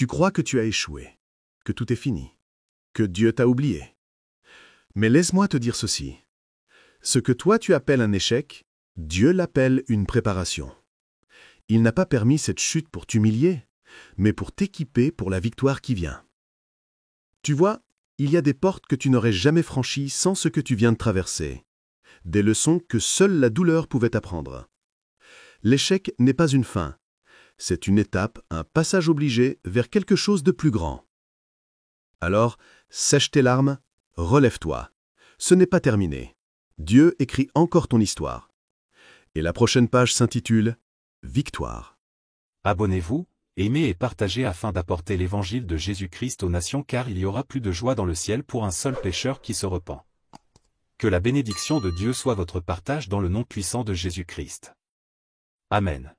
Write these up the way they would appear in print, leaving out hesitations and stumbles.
Tu crois que tu as échoué, que tout est fini, que Dieu t'a oublié. Mais laisse-moi te dire ceci. Ce que toi tu appelles un échec, Dieu l'appelle une préparation. Il n'a pas permis cette chute pour t'humilier, mais pour t'équiper pour la victoire qui vient. Tu vois, il y a des portes que tu n'aurais jamais franchies sans ce que tu viens de traverser. Des leçons que seule la douleur pouvait apprendre. L'échec n'est pas une fin. C'est une étape, un passage obligé vers quelque chose de plus grand. Alors, sèche tes larmes, relève-toi. Ce n'est pas terminé. Dieu écrit encore ton histoire. Et la prochaine page s'intitule « Victoire ». Abonnez-vous, aimez et partagez afin d'apporter l'évangile de Jésus-Christ aux nations, car il y aura plus de joie dans le ciel pour un seul pécheur qui se repent. Que la bénédiction de Dieu soit votre partage dans le nom puissant de Jésus-Christ. Amen.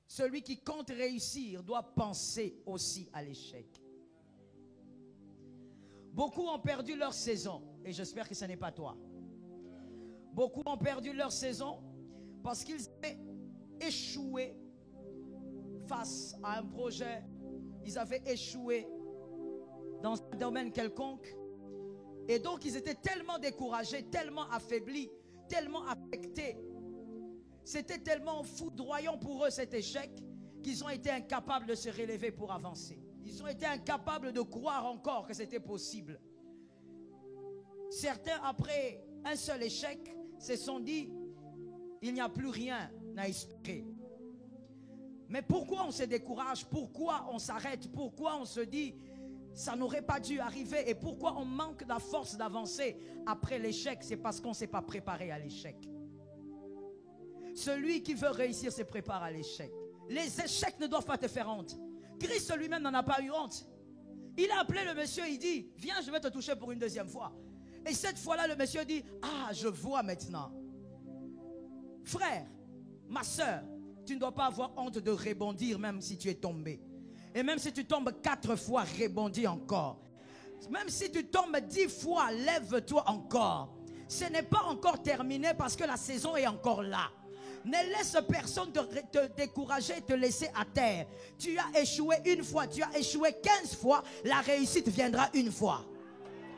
Celui qui compte réussir doit penser aussi à l'échec. Beaucoup ont perdu leur saison, et j'espère que ce n'est pas toi. Beaucoup ont perdu leur saison parce qu'ils avaient échoué face à un projet. Ils avaient échoué dans un domaine quelconque. Et donc ils étaient tellement découragés, tellement affaiblis, tellement affectés. C'était tellement foudroyant pour eux cet échec qu'ils ont été incapables de se relever pour avancer. Ils ont été incapables de croire encore que c'était possible. Certains, après un seul échec, se sont dit, il n'y a plus rien à espérer. Mais pourquoi on se décourage? Pourquoi on s'arrête? Pourquoi on se dit, ça n'aurait pas dû arriver? Et pourquoi on manque de la force d'avancer après l'échec? C'est parce qu'on ne s'est pas préparé à l'échec. Celui qui veut réussir se prépare à l'échec. Les échecs ne doivent pas te faire honte. Christ lui-même n'en a pas eu honte. Il a appelé le monsieur, il dit, viens, je vais te toucher pour une deuxième fois. Et cette fois-là, le monsieur dit, ah, je vois maintenant. Frère, ma soeur, tu ne dois pas avoir honte de rebondir même si tu es tombé. Et même si tu tombes 4 fois, rebondis encore. Même si tu tombes 10 fois, lève-toi encore. Ce n'est pas encore terminé parce que la saison est encore là. Ne laisse personne te décourager et te laisser à terre. Tu as échoué une fois, tu as échoué 15 fois, la réussite viendra une fois.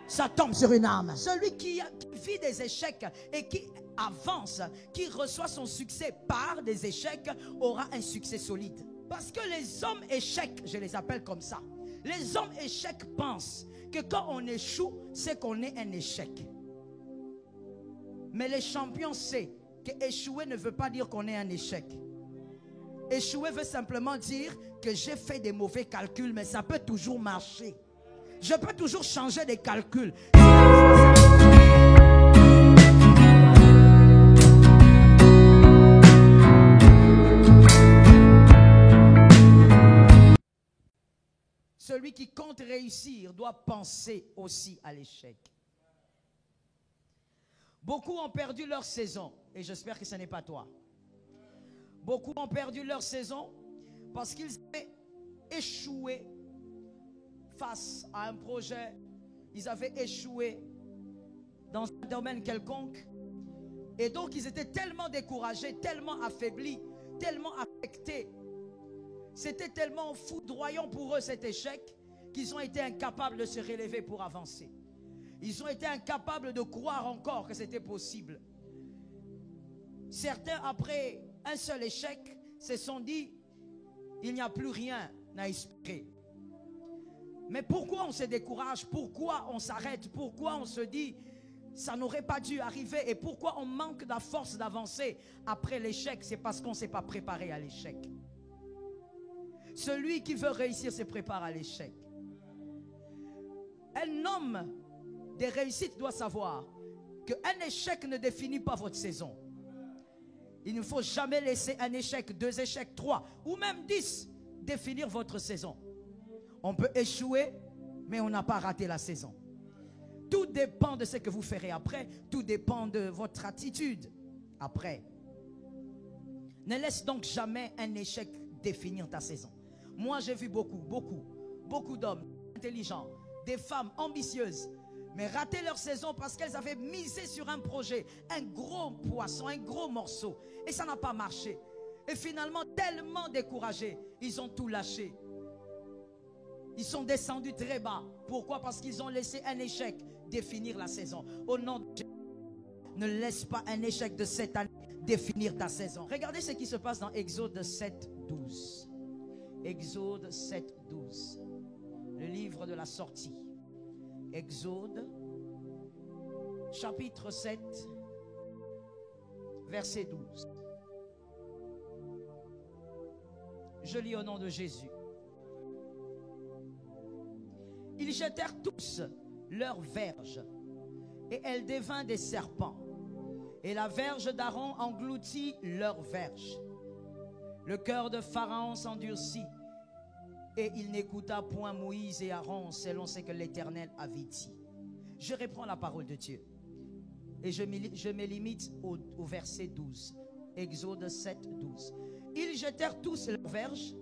Ça tombe sur une âme. Celui qui vit des échecs et qui avance, qui reçoit son succès par des échecs, aura un succès solide. Parce que les hommes échecs, je les appelle comme ça, les hommes échecs pensent que quand on échoue, c'est qu'on est un échec. Mais les champions savent que échouer ne veut pas dire qu'on est un échec. Échouer veut simplement dire que j'ai fait des mauvais calculs, mais ça peut toujours marcher. Je peux toujours changer des calculs. Celui qui compte réussir doit penser aussi à l'échec. Beaucoup ont perdu leur saison, et j'espère que ce n'est pas toi. Beaucoup ont perdu leur saison parce qu'ils avaient échoué face à un projet. Ils avaient échoué dans un domaine quelconque. Et donc ils étaient tellement découragés, tellement affaiblis, tellement affectés. C'était tellement foudroyant pour eux cet échec qu'ils ont été incapables de se relever pour avancer. Ils ont été incapables de croire encore que c'était possible. Certains, après un seul échec, se sont dit, il n'y a plus rien à espérer. Mais pourquoi on se décourage? Pourquoi on s'arrête? Pourquoi on se dit, ça n'aurait pas dû arriver? Et pourquoi on manque de la force d'avancer après l'échec? C'est parce qu'on ne s'est pas préparé à l'échec. Celui qui veut réussir se prépare à l'échec. Un homme de réussite doit savoir qu'un échec ne définit pas votre saison. Il ne faut jamais laisser un échec, 2 échecs, 3 ou même 10 définir votre saison. On peut échouer, mais on n'a pas raté la saison. Tout dépend de ce que vous ferez après. Tout dépend de votre attitude après. Ne laisse donc jamais un échec définir ta saison. Moi, j'ai vu beaucoup d'hommes intelligents, des femmes ambitieuses, mais rater leur saison parce qu'elles avaient misé sur un projet, un gros poisson, un gros morceau, et ça n'a pas marché. Et finalement, tellement découragés, ils ont tout lâché. Ils sont descendus très bas. Pourquoi? Parce qu'ils ont laissé un échec définir la saison. Au nom de Jésus, ne laisse pas un échec de cette année définir ta saison. Regardez ce qui se passe dans Exode 7, 12. Exode 7, 12. Le livre de la sortie. Exode, chapitre 7, verset 12. Je lis au nom de Jésus. Ils jetèrent tous leurs verges, et elles devinrent des serpents. Et la verge d'Aaron engloutit leurs verges. Le cœur de Pharaon s'endurcit, et il n'écouta point Moïse et Aaron selon ce que l'Éternel avait dit. Je reprends la parole de Dieu. Et je me limite au verset 12. Exode 7, 12. Ils jetèrent tous leurs verges,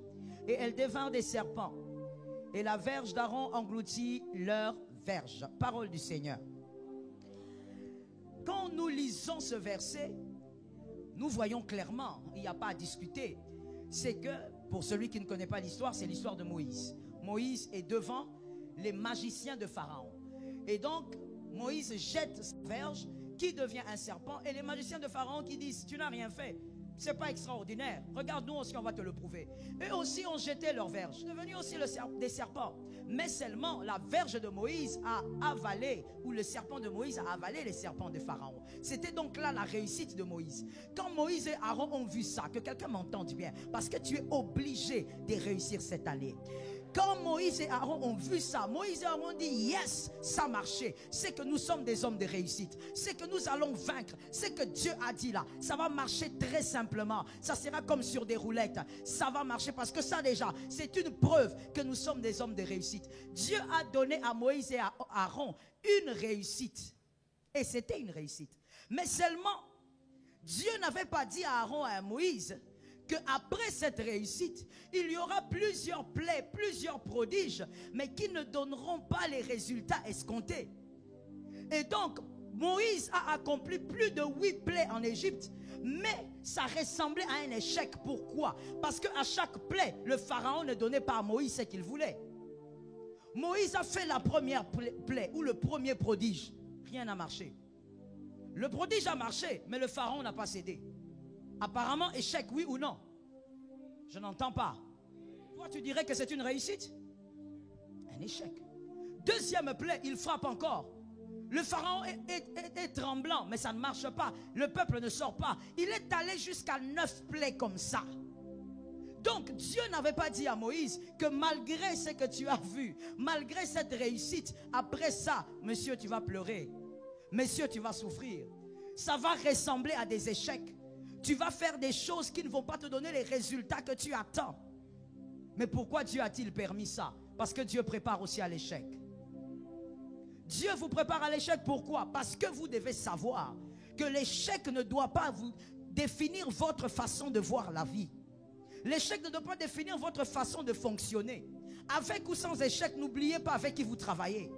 et elles devinrent des serpents. Et la verge d'Aaron engloutit leurs verges. Parole du Seigneur. Quand nous lisons ce verset, nous voyons clairement, il n'y a pas à discuter, c'est que, pour celui qui ne connaît pas l'histoire, c'est l'histoire de Moïse. Moïse est devant les magiciens de Pharaon. Et donc, Moïse jette sa verge qui devient un serpent. Et les magiciens de Pharaon qui disent, tu n'as rien fait. C'est pas extraordinaire. Regarde, nous aussi, on va te le prouver. Eux aussi ont jeté leur verge. Devenu aussi des serpents. Mais seulement la verge de Moïse a avalé, ou le serpent de Moïse a avalé les serpents de Pharaon. C'était donc là la réussite de Moïse. Quand Moïse et Aaron ont vu ça, que quelqu'un m'entende bien, parce que tu es obligé de réussir cette année. Quand Moïse et Aaron ont vu ça, Moïse et Aaron ont dit yes, ça marchait. C'est que nous sommes des hommes de réussite. C'est que nous allons vaincre. C'est que Dieu a dit là. Ça va marcher très simplement. Ça sera comme sur des roulettes. Ça va marcher parce que ça déjà, c'est une preuve que nous sommes des hommes de réussite. Dieu a donné à Moïse et à Aaron une réussite. Et c'était une réussite. Mais seulement, Dieu n'avait pas dit à Aaron et à Moïse qu'après cette réussite, il y aura plusieurs plaies, plusieurs prodiges, mais qui ne donneront pas les résultats escomptés. Et donc, Moïse a accompli plus de 8 plaies en Égypte, mais ça ressemblait à un échec. Pourquoi? Parce qu'à chaque plaie, le pharaon ne donnait pas à Moïse ce qu'il voulait. Moïse a fait la première plaie, ou le premier prodige. Rien n'a marché. Le prodige a marché, mais le pharaon n'a pas cédé. Apparemment, échec, oui ou non? Je n'entends pas. Toi, tu dirais que c'est une réussite? Un échec. Deuxième plaie, il frappe encore. Le pharaon est tremblant, mais ça ne marche pas. Le peuple ne sort pas. Il est allé jusqu'à 9 plaies comme ça. Donc, Dieu n'avait pas dit à Moïse que malgré ce que tu as vu, malgré cette réussite, après ça, monsieur, tu vas pleurer. Monsieur, tu vas souffrir. Ça va ressembler à des échecs. Tu vas faire des choses qui ne vont pas te donner les résultats que tu attends. Mais pourquoi Dieu a-t-il permis ça? Parce que Dieu prépare aussi à l'échec. Dieu vous prépare à l'échec, pourquoi? Parce que vous devez savoir que l'échec ne doit pas vous définir votre façon de voir la vie. L'échec ne doit pas définir votre façon de fonctionner. Avec ou sans échec, n'oubliez pas avec qui vous travaillez.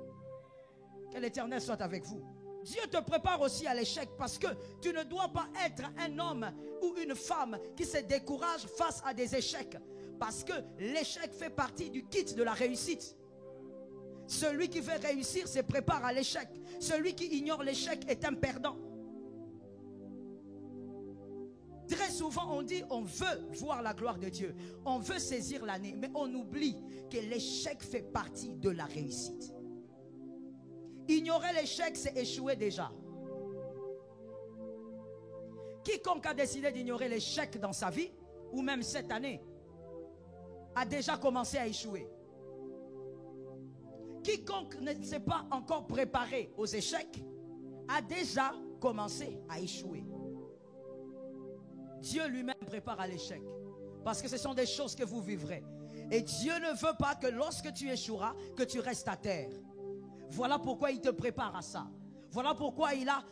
Que l'Éternel soit avec vous. Dieu te prépare aussi à l'échec parce que tu ne dois pas être un homme ou une femme qui se décourage face à des échecs. Parce que l'échec fait partie du kit de la réussite. Celui qui veut réussir se prépare à l'échec. Celui qui ignore l'échec est un perdant. Très souvent on dit on veut voir la gloire de Dieu. On veut saisir l'année. Mais on oublie que l'échec fait partie de la réussite. Ignorer l'échec, c'est échouer déjà. Quiconque a décidé d'ignorer l'échec dans sa vie, ou même cette année, a déjà commencé à échouer. Quiconque ne s'est pas encore préparé aux échecs, a déjà commencé à échouer. Dieu lui-même prépare à l'échec. Parce que ce sont des choses que vous vivrez. Et Dieu ne veut pas que lorsque tu échoueras, que tu restes à terre. Voilà pourquoi il te prépare à ça. Voilà pourquoi il a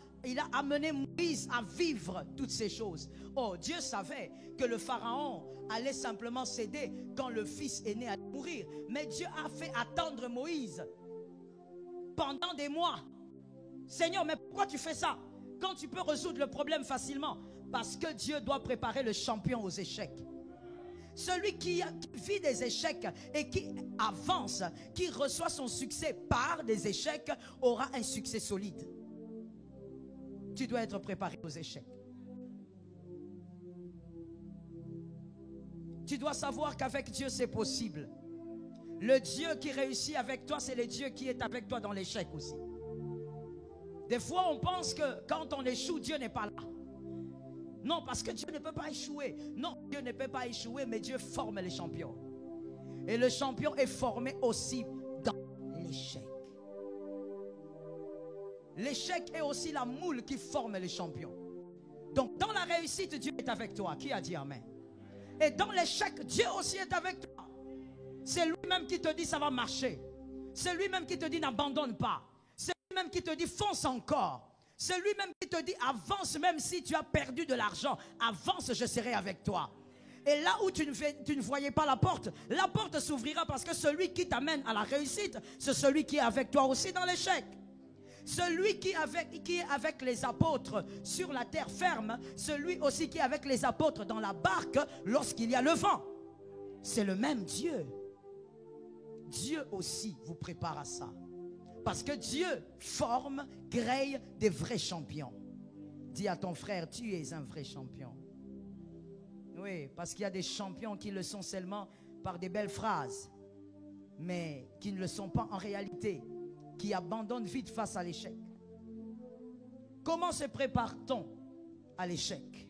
amené Moïse à vivre toutes ces choses. Oh, Dieu savait que le pharaon allait simplement céder quand le fils aîné allait mourir. Mais Dieu a fait attendre Moïse pendant des mois. Seigneur, mais pourquoi tu fais ça? Quand tu peux résoudre le problème facilement? Parce que Dieu doit préparer le champion aux échecs. Celui qui vit des échecs et qui avance, qui reçoit son succès par des échecs, aura un succès solide. Tu dois être préparé aux échecs. Tu dois savoir qu'avec Dieu, c'est possible. Le Dieu qui réussit avec toi, c'est le Dieu qui est avec toi dans l'échec aussi. Des fois, on pense que quand on échoue, Dieu n'est pas là. Non, parce que Dieu ne peut pas échouer. Non, Dieu ne peut pas échouer, mais Dieu forme les champions. Et le champion est formé aussi dans l'échec. L'échec est aussi la moule qui forme les champions. Donc, dans la réussite, Dieu est avec toi. Qui a dit Amen? Et dans l'échec, Dieu aussi est avec toi. C'est lui-même qui te dit ça va marcher. C'est lui-même qui te dit n'abandonne pas. C'est lui-même qui te dit fonce encore. C'est lui-même qui te dit avance même si tu as perdu de l'argent. Avance, je serai avec toi. Et là où tu ne voyais pas la porte s'ouvrira parce que celui qui t'amène à la réussite, c'est celui qui est avec toi aussi dans l'échec. Celui qui est avec les apôtres sur la terre ferme, celui aussi qui est avec les apôtres dans la barque lorsqu'il y a le vent. C'est le même Dieu. Dieu aussi vous prépare à ça. Parce que Dieu forme, crée des vrais champions. Dis à ton frère, tu es un vrai champion. Oui, parce qu'il y a des champions qui le sont seulement par des belles phrases, mais qui ne le sont pas en réalité, qui abandonnent vite face à l'échec. Comment se prépare-t-on à l'échec?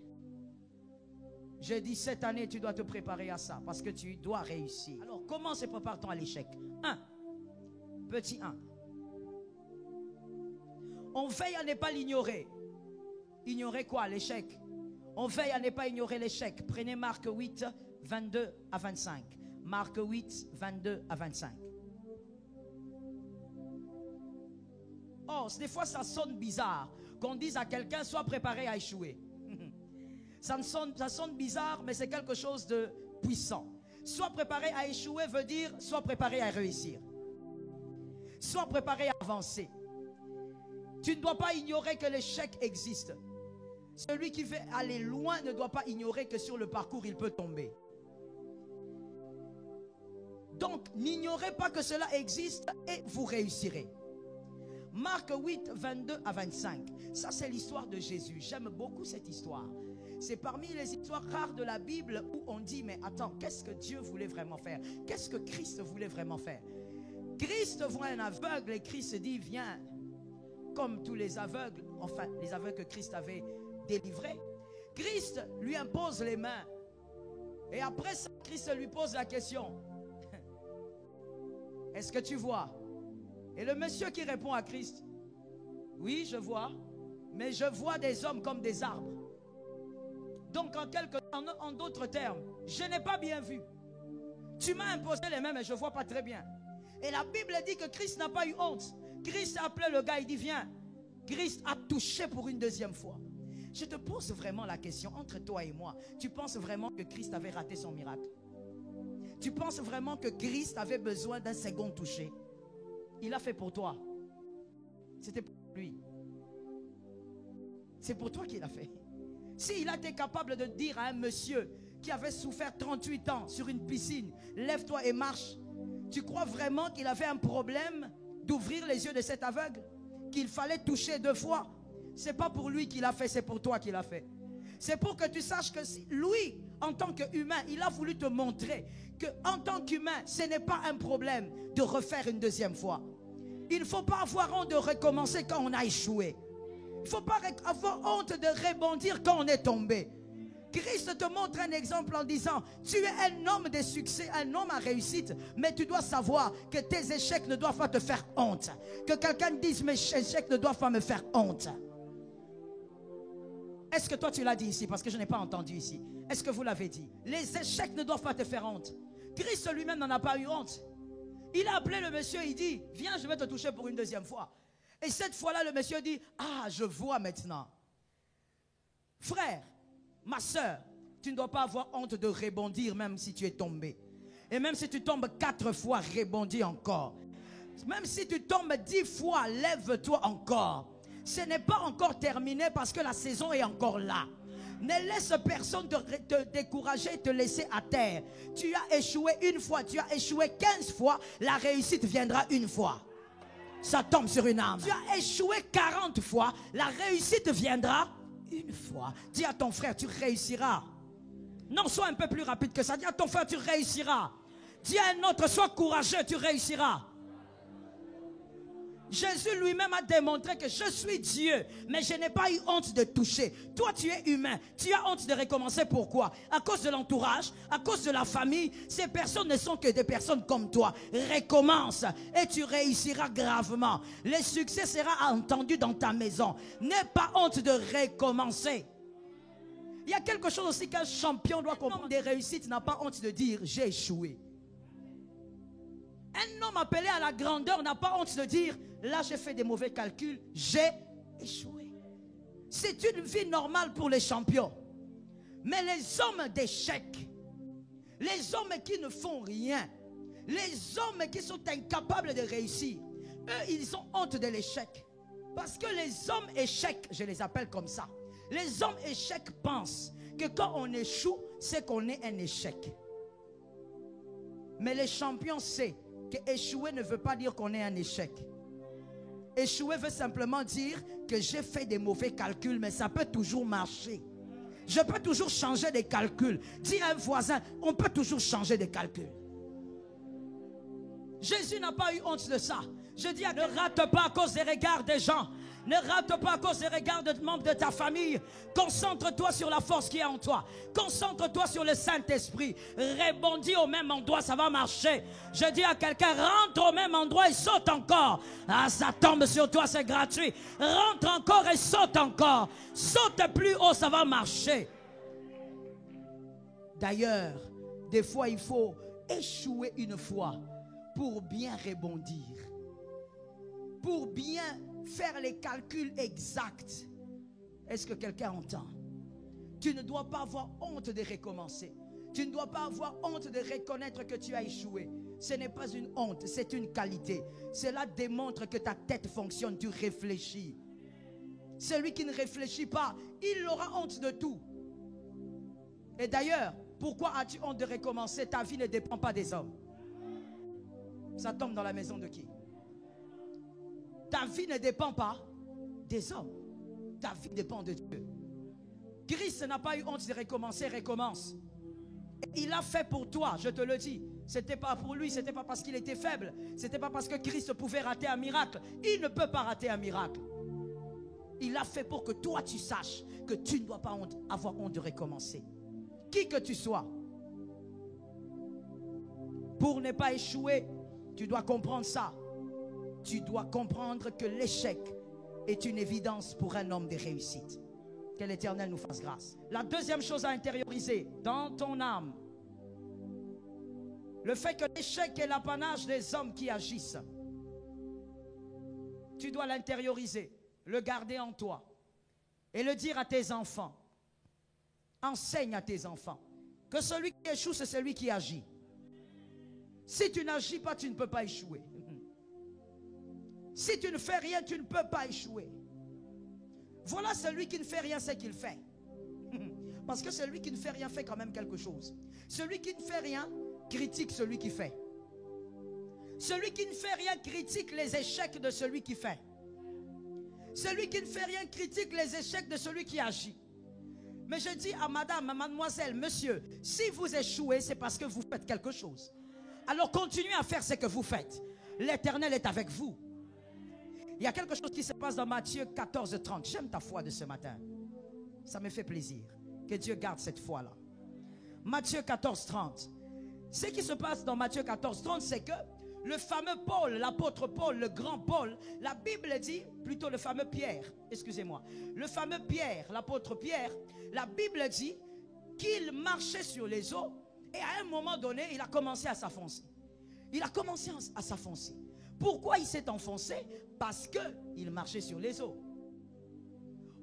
Je dis cette année, tu dois te préparer à ça, parce que tu dois réussir. Alors, comment se prépare-t-on à l'échec? Petit 1. On veille à ne pas l'ignorer. Ignorer quoi? L'échec. On veille à ne pas ignorer l'échec. Prenez Marc 8, 22 à 25. Marc 8, 22 à 25. Oh, des fois ça sonne bizarre qu'on dise à quelqu'un sois préparé à échouer. Ça sonne bizarre, mais c'est quelque chose de puissant. Sois préparé à échouer veut dire sois préparé à réussir. Sois préparé à avancer. Tu ne dois pas ignorer que l'échec existe. Celui qui veut aller loin ne doit pas ignorer que sur le parcours, il peut tomber. Donc, n'ignorez pas que cela existe et vous réussirez. Marc 8, 22 à 25. Ça, c'est l'histoire de Jésus. J'aime beaucoup cette histoire. C'est parmi les histoires rares de la Bible où on dit, mais attends, qu'est-ce que Dieu voulait vraiment faire? Qu'est-ce que Christ voulait vraiment faire? Christ voit un aveugle et Christ dit, viens. Comme tous les aveugles, enfin les aveugles que Christ avait délivrés, Christ lui impose les mains. Et après ça, Christ lui pose la question. Est-ce que tu vois? Et le monsieur qui répond à Christ, oui, je vois, mais je vois des hommes comme des arbres. Donc en d'autres termes, je n'ai pas bien vu. Tu m'as imposé les mains, mais je ne vois pas très bien. Et la Bible dit que Christ n'a pas eu honte. Christ a appelé le gars, il dit viens. Christ a touché pour une deuxième fois. Je te pose vraiment la question, entre toi et moi, tu penses vraiment que Christ avait raté son miracle? Tu penses vraiment que Christ avait besoin d'un second toucher? Il a fait pour toi. C'était pour lui. C'est pour toi qu'il a fait. S'il a été capable de dire à un monsieur qui avait souffert 38 ans sur une piscine, lève-toi et marche, tu crois vraiment qu'il avait un problème d'ouvrir les yeux de cet aveugle? Qu'il fallait toucher 2 fois? C'est pas pour lui qu'il a fait, c'est pour toi qu'il a fait. C'est pour que tu saches que lui, en tant qu'humain, il a voulu te montrer que en tant qu'humain, ce n'est pas un problème de refaire une deuxième fois. Il ne faut pas avoir honte de recommencer quand on a échoué. Il ne faut pas avoir honte de rebondir quand on est tombé. Christ te montre un exemple en disant, tu es un homme de succès, un homme à réussite, mais tu dois savoir que tes échecs ne doivent pas te faire honte. Que quelqu'un dise, mes échecs ne doivent pas me faire honte. Est-ce que toi tu l'as dit ici? Parce que je n'ai pas entendu ici. Est-ce que vous l'avez dit? Les échecs ne doivent pas te faire honte. Christ lui-même n'en a pas eu honte. Il a appelé le monsieur, il dit, viens, je vais te toucher pour une deuxième fois. Et cette fois-là, le monsieur dit, ah, je vois maintenant. Frère, ma soeur, tu ne dois pas avoir honte de rebondir même si tu es tombé. Et même si tu tombes 4 fois, rebondis encore. Même si tu tombes 10 fois, lève-toi encore. Ce n'est pas encore terminé parce que la saison est encore là. Ne laisse personne te décourager, te laisser à terre. Tu as échoué une fois, tu as échoué 15 fois, la réussite viendra une fois. Ça tombe sur une âme. Tu as échoué 40 fois, la réussite viendra une fois. Dis à ton frère, tu réussiras. Non, sois un peu plus rapide que ça. Dis à ton frère, tu réussiras. Dis à un autre, sois courageux, tu réussiras. Jésus lui-même a démontré que je suis Dieu, mais je n'ai pas eu honte de toucher. Toi, tu es humain. Tu as honte de recommencer. Pourquoi? À cause de l'entourage, à cause de la famille. Ces personnes ne sont que des personnes comme toi. Recommence et tu réussiras gravement. Le succès sera entendu dans ta maison. N'aie pas honte de recommencer. Il y a quelque chose aussi qu'un champion doit comprendre. Des réussites n'a pas honte de dire j'ai échoué. Un homme appelé à la grandeur n'a pas honte de dire là j'ai fait des mauvais calculs, j'ai échoué. C'est une vie normale pour les champions. Mais les hommes d'échec, les hommes qui ne font rien, les hommes qui sont incapables de réussir, eux ils ont honte de l'échec. Parce que les hommes échecs, je les appelle comme ça, les hommes échecs pensent que quand on échoue, c'est qu'on est un échec. Mais les champions savent que échouer ne veut pas dire qu'on est un échec. Échouer veut simplement dire que j'ai fait des mauvais calculs, mais ça peut toujours marcher. Je peux toujours changer des calculs. Dis à un voisin, on peut toujours changer des calculs. Jésus n'a pas eu honte de ça. Je dis à ne rate pas à cause des regards des gens. Ne rate pas à cause des regards des membres de ta famille. Concentre-toi sur la force qui est en toi. Concentre-toi sur le Saint-Esprit. Rebondis au même endroit, ça va marcher. Je dis à quelqu'un, rentre au même endroit et saute encore. Ah, ça tombe sur toi, c'est gratuit. Rentre encore et saute encore. Saute plus haut, ça va marcher. D'ailleurs, des fois, il faut échouer une fois pour bien rebondir. Pour bien faire les calculs exacts. Est-ce que quelqu'un entend? Tu ne dois pas avoir honte de recommencer. Tu ne dois pas avoir honte de reconnaître que tu as échoué. Ce n'est pas une honte, c'est une qualité. Cela démontre que ta tête fonctionne, tu réfléchis. Celui qui ne réfléchit pas, il aura honte de tout. Et d'ailleurs, pourquoi as-tu honte de recommencer? Ta vie ne dépend pas des hommes. Ça tombe dans la maison de qui? Ta vie ne dépend pas des hommes. Ta vie dépend de Dieu. Christ n'a pas eu honte de recommencer, recommence. Et il a fait pour toi, je te le dis. C'était pas pour lui, c'était pas parce qu'il était faible. C'était pas parce que Christ pouvait rater un miracle. Il ne peut pas rater un miracle. Il a fait pour que toi tu saches que tu ne dois pas avoir honte de recommencer. Qui que tu sois. Pour ne pas échouer, tu dois comprendre ça. Tu dois comprendre que l'échec est une évidence pour un homme de réussite. Que l'Éternel nous fasse grâce. La deuxième chose à intérioriser dans ton âme, le fait que l'échec est l'apanage des hommes qui agissent. Tu dois l'intérioriser, le garder en toi et le dire à tes enfants. Enseigne à tes enfants que celui qui échoue, c'est celui qui agit. Si tu n'agis pas, tu ne peux pas échouer. Si tu ne fais rien, tu ne peux pas échouer. Voilà celui qui ne fait rien, c'est qu'il fait. Parce que celui qui ne fait rien fait quand même quelque chose. Celui qui ne fait rien critique celui qui fait. Celui qui ne fait rien critique les échecs de celui qui fait. Celui qui ne fait rien critique les échecs de celui qui agit. Mais je dis à madame, à mademoiselle, monsieur, si vous échouez, c'est parce que vous faites quelque chose. Alors continuez à faire ce que vous faites. L'Éternel est avec vous. Il y a quelque chose qui se passe dans Matthieu 14, 30. J'aime ta foi de ce matin. Ça me fait plaisir. Que Dieu garde cette foi-là. Matthieu 14, 30. Ce qui se passe dans Matthieu 14, 30, c'est que le fameux Paul, l'apôtre Paul, le grand Paul, la Bible dit, plutôt le fameux Pierre, excusez-moi, le fameux Pierre, l'apôtre Pierre, la Bible dit qu'il marchait sur les eaux et à un moment donné, il a commencé à s'enfoncer. Il a commencé à s'enfoncer. Pourquoi il s'est enfoncé? Parce qu'il marchait sur les eaux.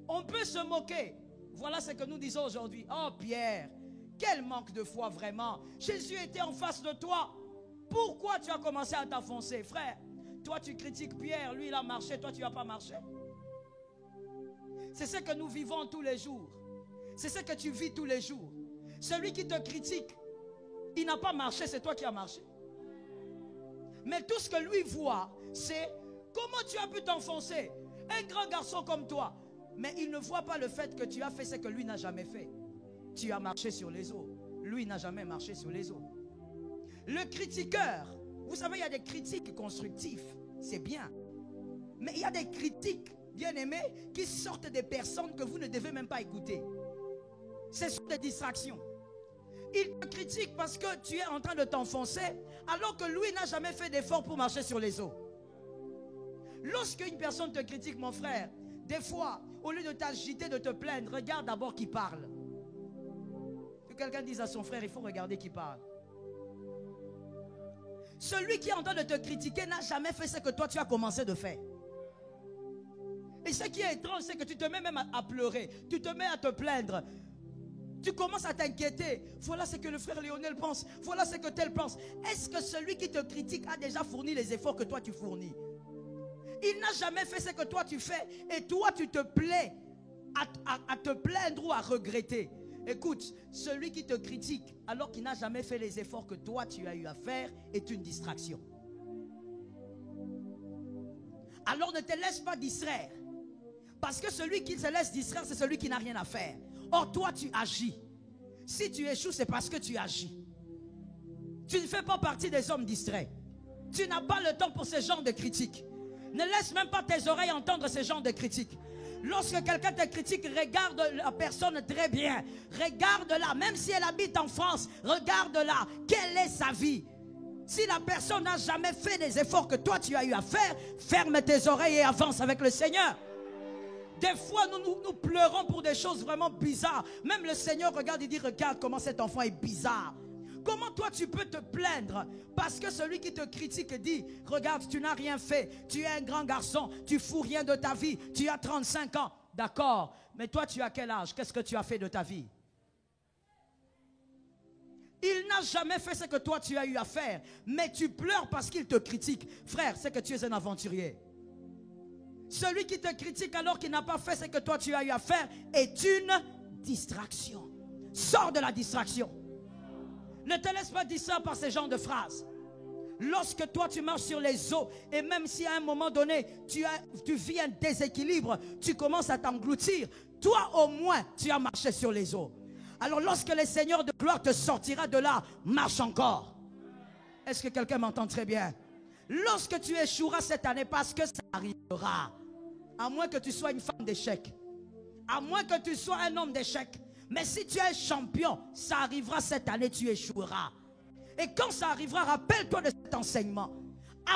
On peut se moquer. Voilà ce que nous disons aujourd'hui. Oh Pierre, quel manque de foi vraiment. Jésus était en face de toi. Pourquoi tu as commencé à t'enfoncer? Frère, toi tu critiques Pierre, lui il a marché, toi tu n'as pas marché. C'est ce que nous vivons tous les jours. C'est ce que tu vis tous les jours. Celui qui te critique, il n'a pas marché, c'est toi qui as marché. Mais tout ce que lui voit, c'est comment tu as pu t'enfoncer. Un grand garçon comme toi. Mais il ne voit pas le fait que tu as fait ce que lui n'a jamais fait. Tu as marché sur les eaux. Lui n'a jamais marché sur les eaux. Le critiqueur, vous savez, il y a des critiques constructives. C'est bien. Mais il y a des critiques, bien aimés, qui sortent des personnes que vous ne devez même pas écouter. Ce sont des distractions. Il te critique parce que tu es en train de t'enfoncer, alors que lui n'a jamais fait d'effort pour marcher sur les eaux. Lorsqu'une personne te critique, mon frère, des fois, au lieu de t'agiter, de te plaindre, regarde d'abord qui parle. Que quelqu'un dise à son frère, il faut regarder qui parle. Celui qui est en train de te critiquer n'a jamais fait ce que toi tu as commencé de faire. Et ce qui est étrange, c'est que tu te mets même à pleurer, tu te mets à te plaindre. Tu commences à t'inquiéter. Voilà ce que le frère Lionel pense. Voilà ce que tel pense. Est-ce que celui qui te critique a déjà fourni les efforts que toi tu fournis? Il n'a jamais fait ce que toi tu fais. Et toi tu te plais à te plaindre ou à regretter. Écoute, celui qui te critique alors qu'il n'a jamais fait les efforts que toi tu as eu à faire est une distraction. Alors ne te laisse pas distraire. Parce que celui qui se laisse distraire, c'est celui qui n'a rien à faire. Or, toi, tu agis. Si tu échoues, c'est parce que tu agis. Tu ne fais pas partie des hommes distraits. Tu n'as pas le temps pour ce genre de critiques. Ne laisse même pas tes oreilles entendre ce genre de critiques. Lorsque quelqu'un te critique, regarde la personne très bien. Regarde-la. Même si elle habite en France, regarde-la. Quelle est sa vie? Si la personne n'a jamais fait les efforts que toi, tu as eu à faire, ferme tes oreilles et avance avec le Seigneur. Des fois, nous pleurons pour des choses vraiment bizarres. Même le Seigneur regarde et dit, regarde comment cet enfant est bizarre. Comment toi tu peux te plaindre parce que celui qui te critique dit, regarde, tu n'as rien fait. Tu es un grand garçon, tu fous rien de ta vie. Tu as 35 ans. D'accord, mais toi tu as quel âge? Qu'est-ce que tu as fait de ta vie? Il n'a jamais fait ce que toi tu as eu à faire. Mais tu pleures parce qu'il te critique. Frère, c'est que tu es un aventurier. Celui qui te critique alors qu'il n'a pas fait ce que toi tu as eu à faire est une distraction. Sors de la distraction. Ne te laisse pas distraire par ces genres de phrases. Lorsque toi tu marches sur les eaux et même si à un moment donné tu vis un déséquilibre, tu commences à t'engloutir, toi au moins tu as marché sur les eaux. Alors lorsque le Seigneur de gloire te sortira de là, marche encore. Est-ce que quelqu'un m'entend très bien? Lorsque tu échoueras cette année, parce que ça arrivera, à moins que tu sois une femme d'échec, à moins que tu sois un homme d'échec, mais si tu es un champion, ça arrivera cette année, tu échoueras. Et quand ça arrivera, rappelle-toi de cet enseignement.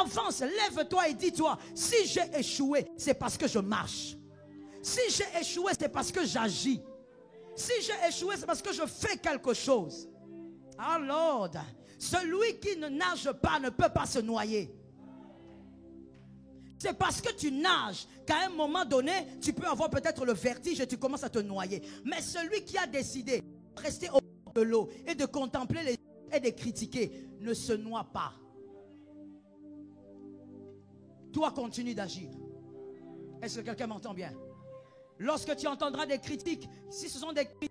Avance, lève-toi et dis-toi, si j'ai échoué, c'est parce que je marche. Si j'ai échoué, c'est parce que j'agis. Si j'ai échoué, c'est parce que je fais quelque chose. Alors, celui qui ne nage pas ne peut pas se noyer. C'est parce que tu nages qu'à un moment donné, tu peux avoir peut-être le vertige et tu commences à te noyer. Mais celui qui a décidé de rester au bord de l'eau et de contempler les et de critiquer ne se noie pas. Toi, continue d'agir. Est-ce que quelqu'un m'entend bien? Lorsque tu entendras des critiques, si ce sont des critiques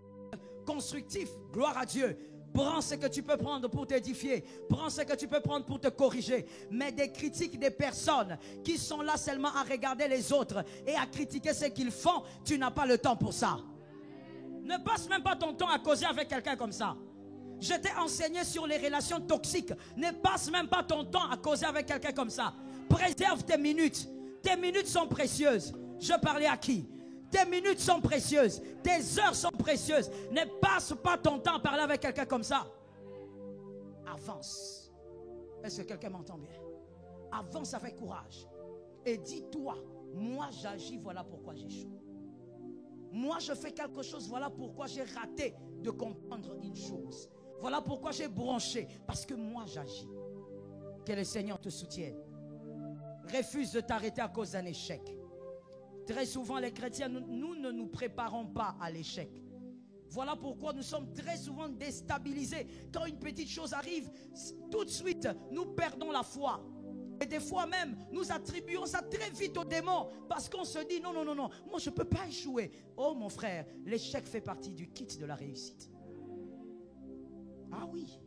constructives, gloire à Dieu. Prends ce que tu peux prendre pour t'édifier. Prends ce que tu peux prendre pour te corriger. Mais des critiques des personnes qui sont là seulement à regarder les autres et à critiquer ce qu'ils font, tu n'as pas le temps pour ça. Ne passe même pas ton temps à causer avec quelqu'un comme ça. Je t'ai enseigné sur les relations toxiques. Ne passe même pas ton temps à causer avec quelqu'un comme ça. Préserve tes minutes. Tes minutes sont précieuses. Je parlais à qui? Tes minutes sont précieuses. Tes heures sont précieuses. Ne passe pas ton temps à parler avec quelqu'un comme ça. Avance. Est-ce que quelqu'un m'entend bien? Avance avec courage. Et dis-toi, moi j'agis, voilà pourquoi j'échoue. Moi je fais quelque chose, voilà pourquoi j'ai raté de comprendre une chose. Voilà pourquoi j'ai bronché. Parce que moi j'agis. Que le Seigneur te soutienne. Refuse de t'arrêter à cause d'un échec. Très souvent les chrétiens, nous ne nous préparons pas à l'échec. Voilà pourquoi nous sommes très souvent déstabilisés. Quand une petite chose arrive, tout de suite nous perdons la foi. Et des fois même, nous attribuons ça très vite aux démons parce qu'on se dit non, non, non, non, moi je ne peux pas échouer. Oh mon frère, l'échec fait partie du kit de la réussite. Ah oui,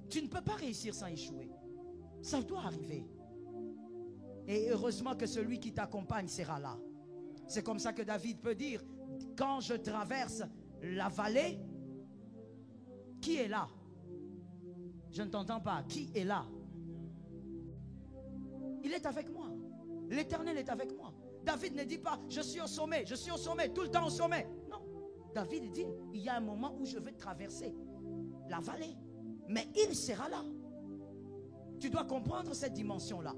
tu ne peux pas réussir sans échouer. Ça doit arriver. Et heureusement que celui qui t'accompagne sera là. C'est comme ça que David peut dire, quand je traverse la vallée, qui est là? Je ne t'entends pas. Qui est là? Il est avec moi. L'Éternel est avec moi. David ne dit pas, je suis au sommet, tout le temps au sommet. Non. David dit, il y a un moment où je vais traverser la vallée. Mais il sera là. Tu dois comprendre cette dimension-là.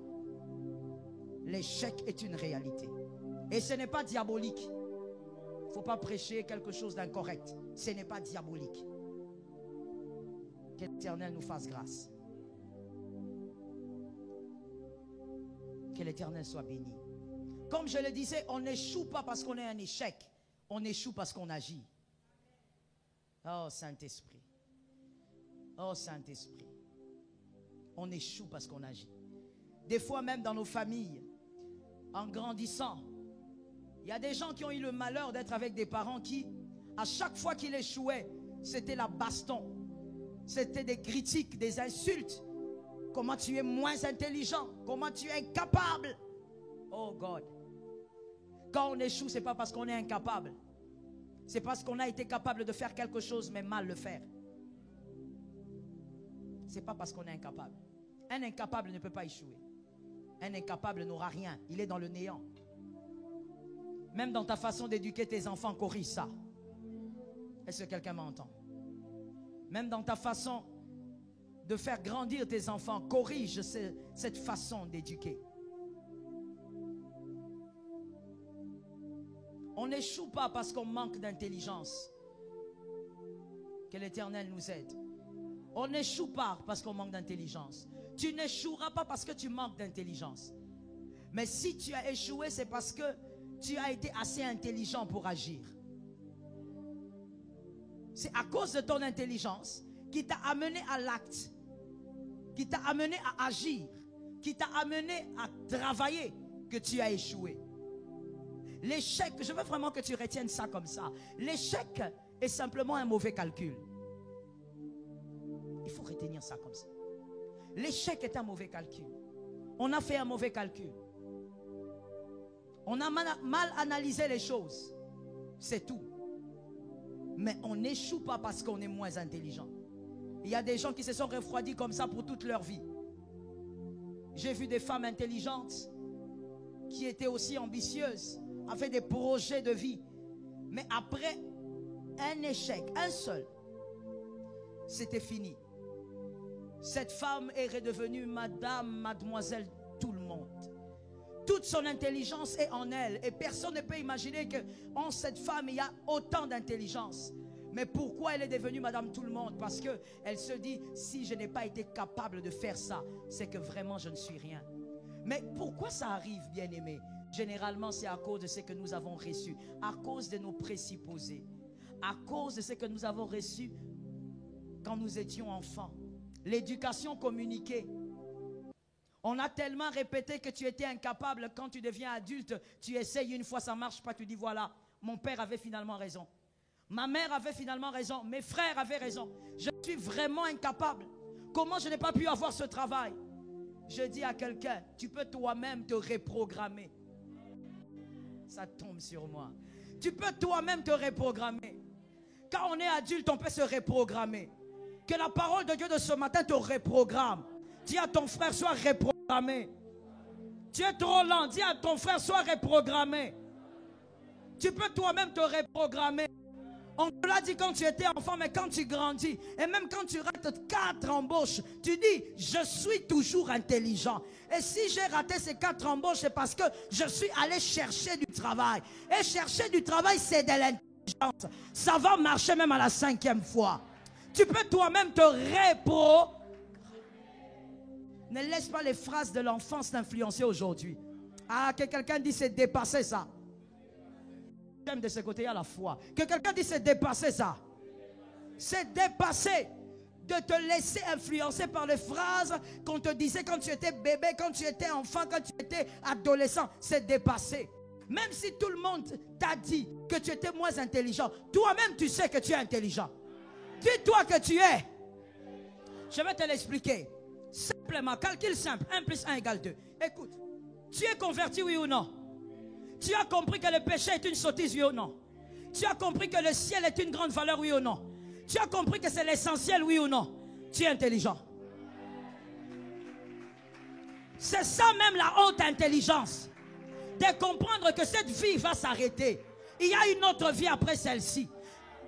L'échec est une réalité. Et ce n'est pas diabolique. Il ne faut pas prêcher quelque chose d'incorrect. Ce n'est pas diabolique. Que l'Éternel nous fasse grâce. Que l'Éternel soit béni. Comme je le disais, on n'échoue pas parce qu'on est un échec. On échoue parce qu'on agit. Oh Saint-Esprit. Oh Saint-Esprit. On échoue parce qu'on agit. Des fois même dans nos familles, en grandissant, il y a des gens qui ont eu le malheur d'être avec des parents qui, à chaque fois qu'ils échouaient, c'était la baston. C'était des critiques, des insultes. Comment tu es moins intelligent? Comment tu es incapable? Oh God. Quand on échoue, ce n'est pas parce qu'on est incapable. C'est parce qu'on a été capable de faire quelque chose, mais mal le faire. Ce n'est pas parce qu'on est incapable. Un incapable ne peut pas échouer. Un incapable n'aura rien. Il est dans le néant. Même dans ta façon d'éduquer tes enfants, corrige ça. Est-ce que quelqu'un m'entend? Même dans ta façon de faire grandir tes enfants, corrige cette façon d'éduquer. On n'échoue pas parce qu'on manque d'intelligence. Que l'Éternel nous aide. On n'échoue pas parce qu'on manque d'intelligence. Tu n'échoueras pas parce que tu manques d'intelligence. Mais si tu as échoué, c'est parce que tu as été assez intelligent pour agir. C'est à cause de ton intelligence qui t'a amené à l'acte, qui t'a amené à agir, qui t'a amené à travailler que tu as échoué. L'échec, je veux vraiment que tu retiennes ça comme ça. L'échec est simplement un mauvais calcul. Il faut retenir ça comme ça. L'échec est un mauvais calcul. On a fait un mauvais calcul. On a mal analysé les choses. C'est tout. Mais on n'échoue pas parce qu'on est moins intelligent. Il y a des gens qui se sont refroidis comme ça pour toute leur vie. J'ai vu des femmes intelligentes qui étaient aussi ambitieuses, avaient des projets de vie. Mais après un échec, un seul, c'était fini. Cette femme est redevenue madame, mademoiselle, tout le monde. Toute son intelligence est en elle. Et personne ne peut imaginer qu'en cette femme, il y a autant d'intelligence. Mais pourquoi elle est devenue madame tout le monde? Parce qu'elle se dit, si je n'ai pas été capable de faire ça, c'est que vraiment je ne suis rien. Mais pourquoi ça arrive, bien-aimé? Généralement, c'est à cause de ce que nous avons reçu. À cause de nos présupposés. À cause de ce que nous avons reçu quand nous étions enfants. L'éducation communiquée. On a tellement répété que tu étais incapable. Quand tu deviens adulte, tu essayes une fois, ça ne marche pas. Tu dis voilà, mon père avait finalement raison. Ma mère avait finalement raison. Mes frères avaient raison. Je suis vraiment incapable. Comment je n'ai pas pu avoir ce travail? Je dis à quelqu'un, tu peux toi-même te reprogrammer. Ça tombe sur moi. Tu peux toi-même te reprogrammer. Quand on est adulte, on peut se reprogrammer. Que la parole de Dieu de ce matin te reprogramme. Dis à ton frère, sois reprogrammé. Tu es trop lent. Dis à ton frère, sois reprogrammé. Tu peux toi-même te reprogrammer. On te l'a dit quand tu étais enfant, mais quand tu grandis, et même quand tu rates 4 embauches, tu dis, je suis toujours intelligent. Et si j'ai raté ces 4 embauches, c'est parce que je suis allé chercher du travail. Et chercher du travail, c'est de l'intelligence. Ça va marcher même à la 5e fois. Tu peux toi-même te reprogrammer. Ne laisse pas les phrases de l'enfance t'influencer aujourd'hui. Ah, que quelqu'un dise c'est dépassé ça. J'aime de ce côté à la foi. Que quelqu'un dise c'est dépassé ça. C'est dépassé. de te laisser influencer par les phrases qu'on te disait quand tu étais bébé, quand tu étais enfant, quand tu étais adolescent. C'est dépassé. Même si tout le monde t'a dit que tu étais moins intelligent, toi-même tu sais que tu es intelligent. Dis-toi que tu es. Je vais te l'expliquer. Simplement, calcul simple, 1 plus 1 égale 2. Écoute, tu es converti, oui ou non? Tu as compris que le péché est une sottise, oui ou non? Tu as compris que le ciel est une grande valeur, oui ou non? Tu as compris que c'est l'essentiel, oui ou non? Tu es intelligent. C'est ça même la haute intelligence. De comprendre que cette vie va s'arrêter. Il y a une autre vie après celle-ci.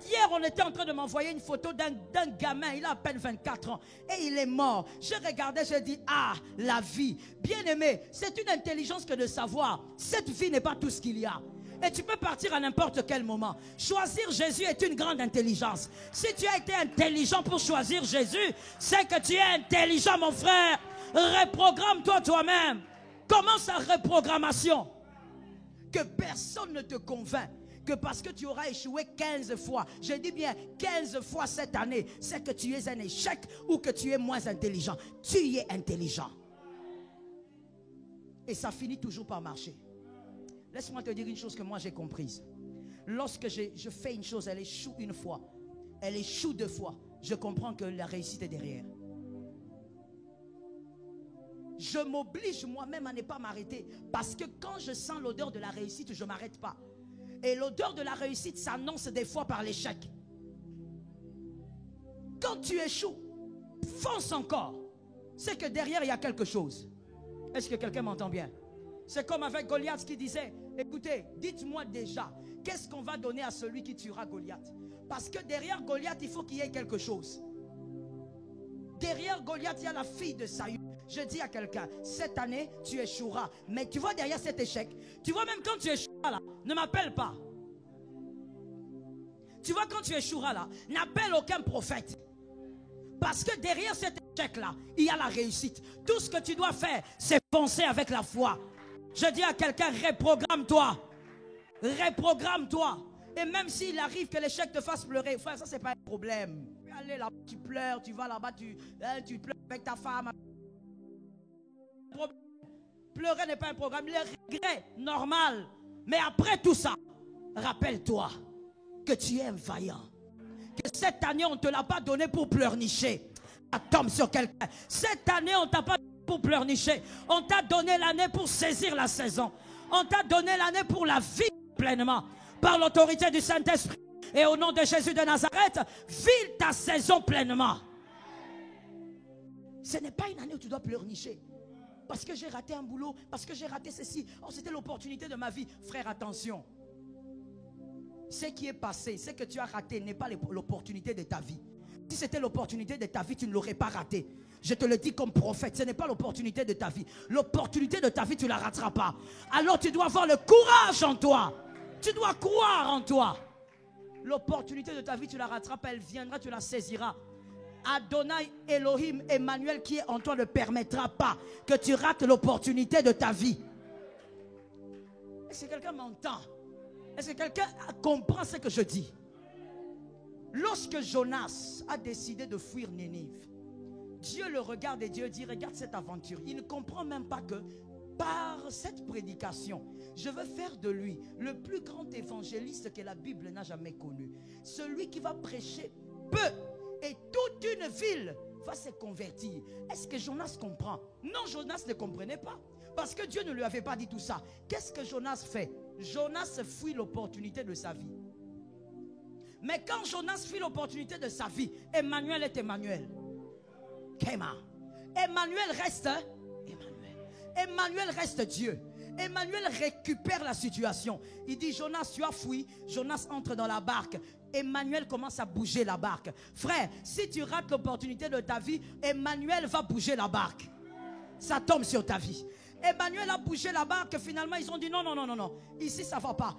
Hier, on était en train de m'envoyer une photo d'un gamin, il a à peine 24 ans, et il est mort. Je regardais, je dis, ah, la vie. Bien aimé, c'est une intelligence que de savoir, cette vie n'est pas tout ce qu'il y a. Et tu peux partir à n'importe quel moment. Choisir Jésus est une grande intelligence. Si tu as été intelligent pour choisir Jésus, c'est que tu es intelligent, mon frère. Reprogramme-toi toi-même. Commence la reprogrammation. Que personne ne te convainc que parce que tu auras échoué 15 fois, je dis bien 15 fois cette année, c'est que tu es un échec ou que tu es moins intelligent. Tu y es intelligent. Et ça finit toujours par marcher. Laisse-moi te dire une chose que moi j'ai comprise. Lorsque je fais une chose, elle échoue une fois, elle échoue 2 fois, je comprends que la réussite est derrière. Je m'oblige moi-même à ne pas m'arrêter. Parce que quand je sens l'odeur de la réussite, je ne m'arrête pas. Et l'odeur de la réussite s'annonce des fois par l'échec. Quand tu échoues, fonce encore. C'est que derrière il y a quelque chose. Est-ce que quelqu'un m'entend bien? C'est comme avec Goliath qui disait, écoutez, dites-moi déjà, qu'est-ce qu'on va donner à celui qui tuera Goliath? Parce que derrière Goliath, il faut qu'il y ait quelque chose. Derrière Goliath, il y a la fille de Saül. Je dis à quelqu'un, cette année, tu échoueras. Mais tu vois derrière cet échec, tu vois même quand tu échoueras là, ne m'appelle pas. Tu vois quand tu échoueras là, n'appelle aucun prophète. Parce que derrière cet échec-là, il y a la réussite. Tout ce que tu dois faire, c'est foncer avec la foi. Je dis à quelqu'un, reprogramme-toi. Reprogramme-toi. Et même s'il arrive que l'échec te fasse pleurer, frère, ça c'est pas un problème. Tu vas aller là-bas, tu pleures, tu vas là-bas, tu pleures avec ta femme. Pleurer n'est pas un programme, le regret, normal. Mais après tout ça, rappelle-toi que tu es un vaillant. Que cette année, on ne te l'a pas donné pour pleurnicher. Ça tombe sur quelqu'un. Cette année, on ne t'a pas donné pour pleurnicher. On t'a donné l'année pour saisir la saison. On t'a donné l'année pour la vie pleinement. Par l'autorité du Saint-Esprit et au nom de Jésus de Nazareth, vis ta saison pleinement. Ce n'est pas une année où tu dois pleurnicher. Parce que j'ai raté un boulot, parce que j'ai raté ceci. Oh, c'était l'opportunité de ma vie. Frère, attention. Ce qui est passé, ce que tu as raté n'est pas l'opportunité de ta vie. Si c'était l'opportunité de ta vie, tu ne l'aurais pas raté. Je te le dis comme prophète, ce n'est pas l'opportunité de ta vie. L'opportunité de ta vie, tu ne la rateras pas. Alors tu dois avoir le courage en toi. Tu dois croire en toi. L'opportunité de ta vie, tu la rateras pas, elle viendra, tu la saisiras. Adonai Elohim Emmanuel qui est en toi ne permettra pas que tu rates l'opportunité de ta vie. Est-ce que quelqu'un m'entend? Est-ce que quelqu'un comprend ce que je dis? Lorsque Jonas a décidé de fuir Ninive, Dieu le regarde et Dieu dit, regarde cette aventure. Il ne comprend même pas que par cette prédication, je veux faire de lui le plus grand évangéliste que la Bible n'a jamais connu. Celui qui va prêcher peu et toute une ville va se convertir. Est-ce que Jonas comprend? Non, Jonas ne comprenait pas. Parce que Dieu ne lui avait pas dit tout ça. Qu'est-ce que Jonas fait? Jonas fuit l'opportunité de sa vie. Mais quand Jonas fuit l'opportunité de sa vie, Emmanuel est Emmanuel. Kéma. Emmanuel reste Emmanuel. Emmanuel reste Dieu. Emmanuel récupère la situation. Il dit, Jonas, tu as fui. Jonas entre dans la barque. Emmanuel commence à bouger la barque. Frère, si tu rates l'opportunité de ta vie, Emmanuel va bouger la barque. Ça tombe sur ta vie. Emmanuel a bougé la barque. Finalement, ils ont dit non, non, non, non, non. Ici, ça ne va pas.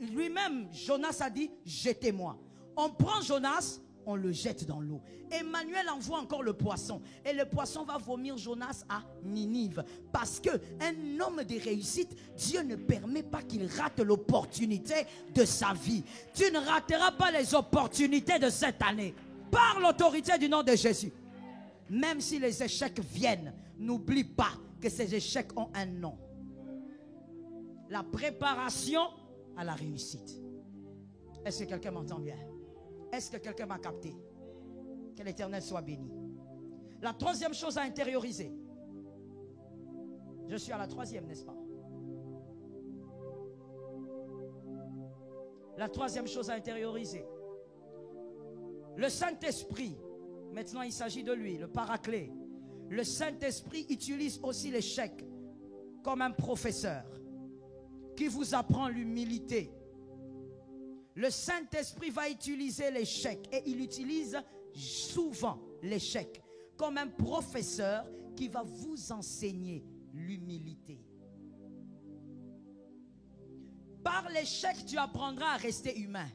Lui-même, Jonas a dit, jetez-moi. On prend Jonas, on le jette dans l'eau. Emmanuel envoie encore le poisson. Et le poisson va vomir Jonas à Ninive. Parce qu'un homme de réussite, Dieu ne permet pas qu'il rate l'opportunité de sa vie. Tu ne rateras pas les opportunités de cette année. Par l'autorité du nom de Jésus. Même si les échecs viennent, n'oublie pas que ces échecs ont un nom. La préparation à la réussite. Est-ce que quelqu'un m'entend bien? Est-ce que quelqu'un m'a capté? Que l'Éternel soit béni. La troisième chose à intérioriser. Je suis à la troisième, n'est-ce pas? La troisième chose à intérioriser. Le Saint-Esprit, maintenant il s'agit de lui, le Paraclet. Le Saint-Esprit utilise aussi l'échec comme un professeur qui vous apprend l'humilité. Le Saint-Esprit va utiliser l'échec et il utilise souvent l'échec comme un professeur qui va vous enseigner l'humilité. Par l'échec, tu apprendras à rester humain.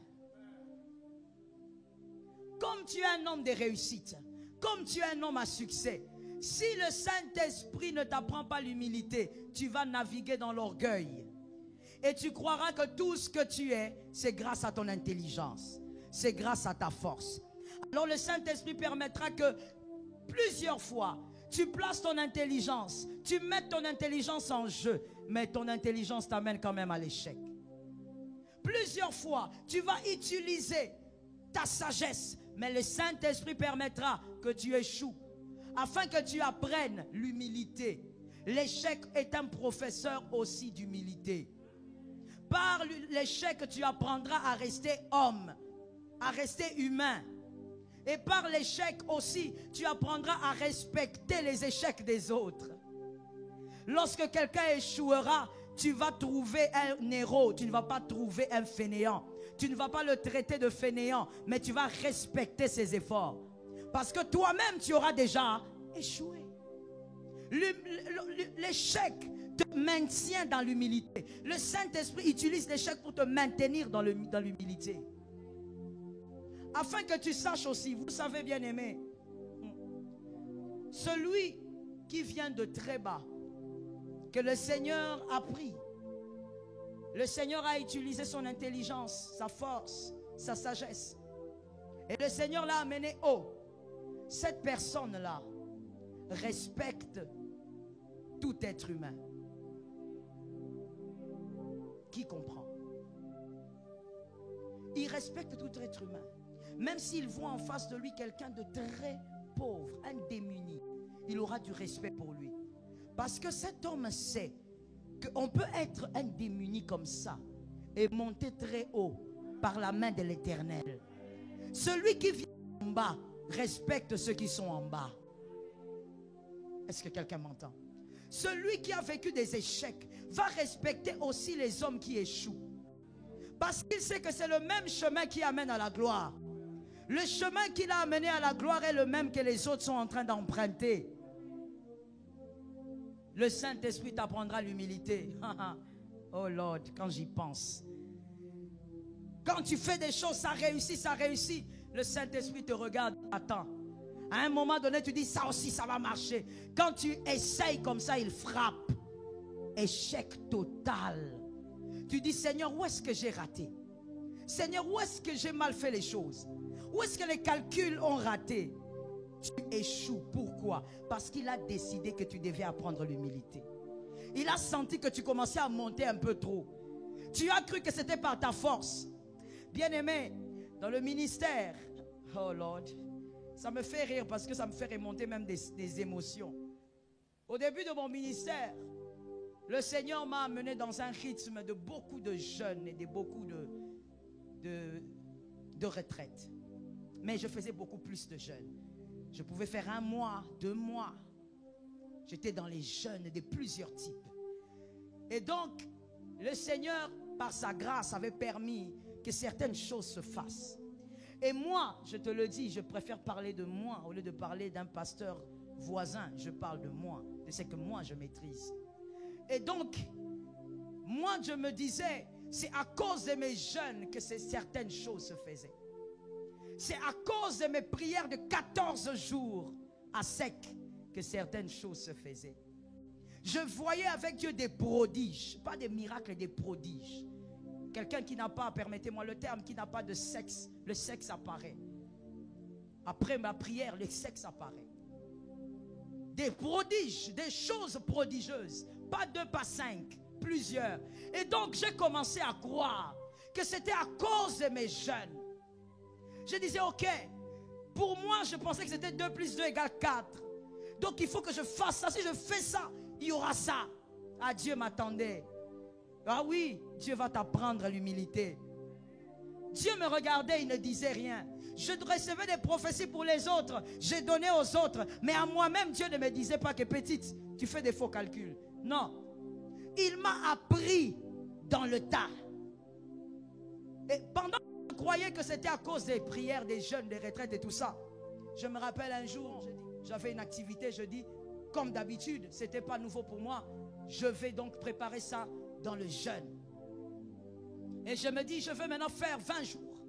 Comme tu es un homme de réussite, comme tu es un homme à succès, si le Saint-Esprit ne t'apprend pas l'humilité, tu vas naviguer dans l'orgueil. Et tu croiras que tout ce que tu es, c'est grâce à ton intelligence. C'est grâce à ta force. Alors le Saint-Esprit permettra que plusieurs fois, tu places ton intelligence, tu mets ton intelligence en jeu, mais ton intelligence t'amène quand même à l'échec. Plusieurs fois, tu vas utiliser ta sagesse, mais le Saint-Esprit permettra que tu échoues, afin que tu apprennes l'humilité. L'échec est un professeur aussi d'humilité. Par l'échec, tu apprendras à rester homme, à rester humain. Et par l'échec aussi, tu apprendras à respecter les échecs des autres. Lorsque quelqu'un échouera, tu vas trouver un héros, tu ne vas pas trouver un fainéant. Tu ne vas pas le traiter de fainéant, mais tu vas respecter ses efforts. Parce que toi-même, tu auras déjà échoué. L'échec te maintient dans l'humilité. Le Saint-Esprit utilise l'échec pour te maintenir dans l'humilité. Afin que tu saches aussi, vous savez bien aimé, celui qui vient de très bas, que le Seigneur a pris, le Seigneur a utilisé son intelligence, sa force, sa sagesse. Et le Seigneur l'a amené haut. Cette personne-là respecte tout être humain. Qui comprend? Il respecte tout être humain. Même s'il voit en face de lui quelqu'un de très pauvre, un démuni, il aura du respect pour lui. Parce que cet homme sait qu'on peut être un démuni comme ça et monter très haut par la main de l'Éternel. Celui qui vient en bas respecte ceux qui sont en bas. Est-ce que quelqu'un m'entend? Celui qui a vécu des échecs va respecter aussi les hommes qui échouent. Parce qu'il sait que c'est le même chemin qui amène à la gloire. Le chemin qui l'a amené à la gloire est le même que les autres sont en train d'emprunter. Le Saint-Esprit t'apprendra l'humilité. Oh Lord, quand j'y pense. Quand tu fais des choses, ça réussit, ça réussit. Le Saint-Esprit te regarde, attends. À un moment donné, tu dis, ça aussi, ça va marcher. Quand tu essayes comme ça, il frappe. Échec total. Tu dis, Seigneur, où est-ce que j'ai raté? Seigneur, où est-ce que j'ai mal fait les choses? Où est-ce que les calculs ont raté? Tu échoues. Pourquoi? Parce qu'il a décidé que tu devais apprendre l'humilité. Il a senti que tu commençais à monter un peu trop. Tu as cru que c'était par ta force. Bien-aimé, dans le ministère, oh Lord, ça me fait rire parce que ça me fait remonter même des émotions. Au début de mon ministère, le Seigneur m'a amené dans un rythme de beaucoup de jeûnes et de beaucoup de retraites. Mais je faisais beaucoup plus de jeûnes. Je pouvais faire 1 mois, 2 mois. J'étais dans les jeûnes de plusieurs types. Et donc, le Seigneur, par sa grâce, avait permis que certaines choses se fassent. Et moi, je te le dis, je préfère parler de moi au lieu de parler d'un pasteur voisin. Je parle de moi, de ce que moi je maîtrise. Et donc, moi je me disais, c'est à cause de mes jeûnes que certaines choses se faisaient. C'est à cause de mes prières de 14 jours à sec que certaines choses se faisaient. Je voyais avec Dieu des prodiges, pas des miracles, des prodiges. Quelqu'un qui n'a pas, permettez-moi le terme, qui n'a pas de sexe, le sexe apparaît. Après ma prière, le sexe apparaît. Des prodiges, des choses prodigieuses. Pas 2, pas 5, plusieurs. Et donc j'ai commencé à croire que c'était à cause de mes jeûnes. Je disais, ok, pour moi je pensais que c'était 2 plus 2 égale 4. Donc il faut que je fasse ça. Si je fais ça, il y aura ça. Ah, Dieu m'attendait. Ah oui, Dieu va t'apprendre l'humilité. Dieu me regardait, il ne disait rien. Je recevais des prophéties pour les autres. J'ai donné aux autres. Mais à moi-même, Dieu ne me disait pas que petite, tu fais des faux calculs. Non. Il m'a appris dans le tas. Et pendant que je croyais que c'était à cause des prières, des jeûnes, des retraites et tout ça, je me rappelle un jour, j'avais une activité, je dis, comme d'habitude, ce n'était pas nouveau pour moi. Je vais donc préparer ça dans le jeûne. Et je me dis, je veux maintenant faire 20 jours.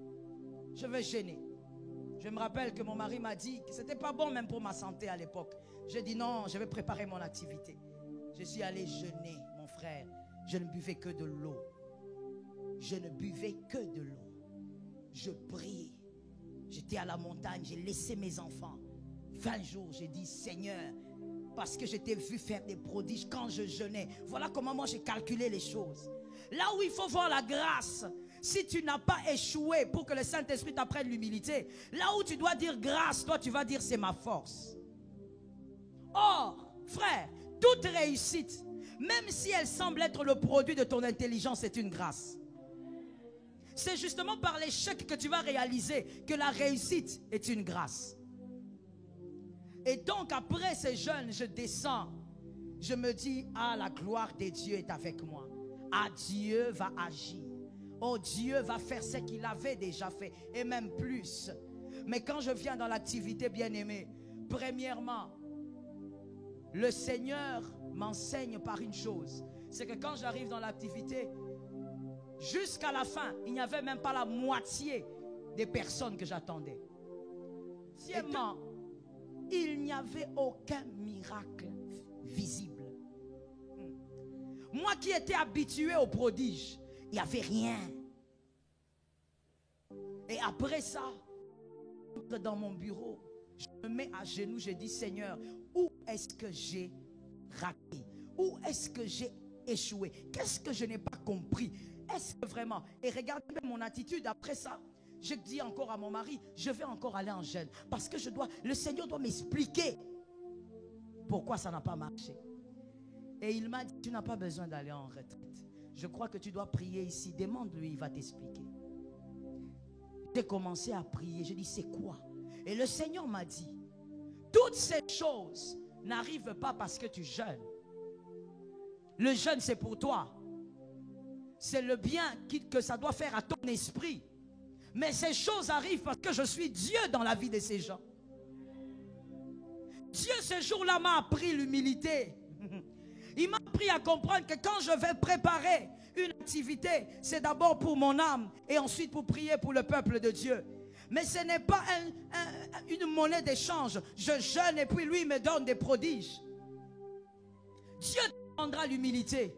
Je vais jeûner. Je me rappelle que mon mari m'a dit que ce n'était pas bon même pour ma santé à l'époque. J'ai dit non, je vais préparer mon activité. Je suis allé jeûner, mon frère. Je ne buvais que de l'eau. Je ne buvais que de l'eau. Je priais. J'étais à la montagne, j'ai laissé mes enfants. 20 jours, j'ai dit Seigneur, parce que j'étais vu faire des prodiges quand je jeûnais. Voilà comment moi j'ai calculé les choses. Là où il faut voir la grâce, si tu n'as pas échoué pour que le Saint-Esprit t'apprenne l'humilité, là où tu dois dire grâce, toi tu vas dire c'est ma force. Or, frère, toute réussite, même si elle semble être le produit de ton intelligence, c'est une grâce. C'est justement par l'échec que tu vas réaliser que la réussite est une grâce. Et donc après ces jeûnes, je descends. Je me dis, ah, la gloire de Dieu est avec moi. Ah, Dieu va agir. Oh, Dieu va faire ce qu'il avait déjà fait. Et même plus. Mais quand je viens dans l'activité, bien-aimée, premièrement, le Seigneur m'enseigne par une chose. C'est que quand j'arrive dans l'activité, jusqu'à la fin, il n'y avait même pas la moitié des personnes que j'attendais. Deuxièmement, il n'y avait aucun miracle visible. Moi qui étais habitué aux prodiges, il n'y avait rien. Et après ça, dans mon bureau, je me mets à genoux, je dis Seigneur, où est-ce que j'ai raté? Où est-ce que j'ai échoué? Qu'est-ce que je n'ai pas compris? Est-ce que vraiment? Et regardez mon attitude après ça. Je dis encore à mon mari, je vais encore aller en jeûne. Parce que le Seigneur doit m'expliquer pourquoi ça n'a pas marché. Et il m'a dit, tu n'as pas besoin d'aller en retraite. Je crois que tu dois prier ici. Demande-lui, il va t'expliquer. J'ai commencé à prier. Je dis, c'est quoi? Et le Seigneur m'a dit, toutes ces choses n'arrivent pas parce que tu jeûnes. Le jeûne, c'est pour toi. C'est le bien que ça doit faire à ton esprit. Mais ces choses arrivent parce que je suis Dieu dans la vie de ces gens. Dieu ce jour-là m'a appris l'humilité. Il m'a appris à comprendre que quand je vais préparer une activité, c'est d'abord pour mon âme et ensuite pour prier pour le peuple de Dieu. Mais ce n'est pas une monnaie d'échange. Je jeûne et puis lui il me donne des prodiges. Dieu t'apprendra l'humilité.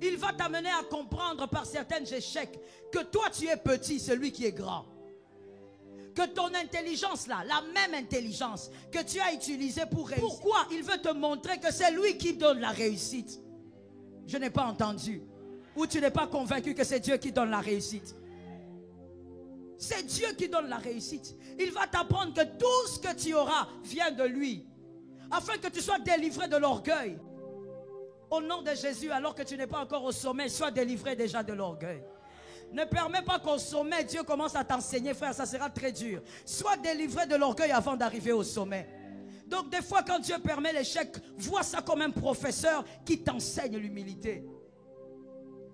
Il va t'amener à comprendre par certains échecs que toi tu es petit, celui qui est grand. Que ton intelligence là, la même intelligence que tu as utilisée pour réussir. Pourquoi? Il veut te montrer que c'est lui qui donne la réussite. Je n'ai pas entendu. Ou tu n'es pas convaincu que c'est Dieu qui donne la réussite. C'est Dieu qui donne la réussite. Il va t'apprendre que tout ce que tu auras vient de lui. Afin que tu sois délivré de l'orgueil. Au nom de Jésus, alors que tu n'es pas encore au sommet, sois délivré déjà de l'orgueil. Ne permets pas qu'au sommet, Dieu commence à t'enseigner, frère, ça sera très dur. Sois délivré de l'orgueil avant d'arriver au sommet. Donc des fois, quand Dieu permet l'échec, vois ça comme un professeur qui t'enseigne l'humilité.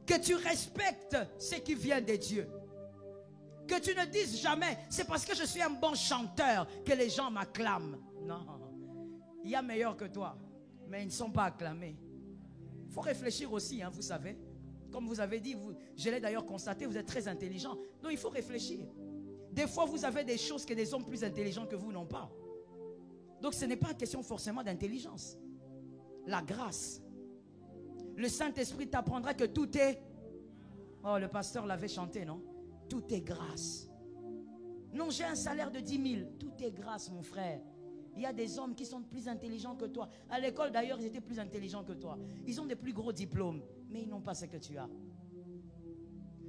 Que tu respectes ce qui vient de Dieu. Que tu ne dises jamais, c'est parce que je suis un bon chanteur que les gens m'acclament. Non, il y a meilleur que toi, mais ils ne sont pas acclamés. Il faut réfléchir aussi, hein, vous savez. Comme vous avez dit, je l'ai d'ailleurs constaté, vous êtes très intelligent. Donc il faut réfléchir. Des fois, vous avez des choses que des hommes plus intelligents que vous n'ont pas. Donc ce n'est pas une question forcément d'intelligence. La grâce. Le Saint-Esprit t'apprendra que tout est... Oh, le pasteur l'avait chanté, non? Tout est grâce. Non, j'ai un salaire de 10 000. Tout est grâce, mon frère. Il y a des hommes qui sont plus intelligents que toi. À l'école, d'ailleurs, ils étaient plus intelligents que toi. Ils ont des plus gros diplômes, mais ils n'ont pas ce que tu as.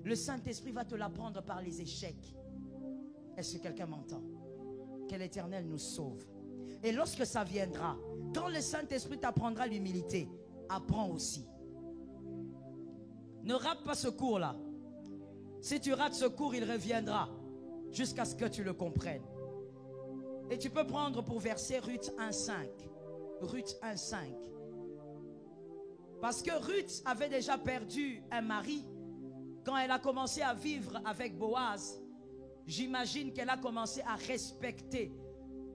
Le Saint-Esprit va te l'apprendre par les échecs. Est-ce que quelqu'un m'entend? Que l'Éternel nous sauve. Et lorsque ça viendra, quand le Saint-Esprit t'apprendra l'humilité, apprends aussi. Ne rate pas ce cours-là. Si tu rates ce cours, il reviendra jusqu'à ce que tu le comprennes. Et tu peux prendre pour verset Ruth 1,5. Ruth 1,5. Parce que Ruth avait déjà perdu un mari. Quand elle a commencé à vivre avec Boaz, j'imagine qu'elle a commencé à respecter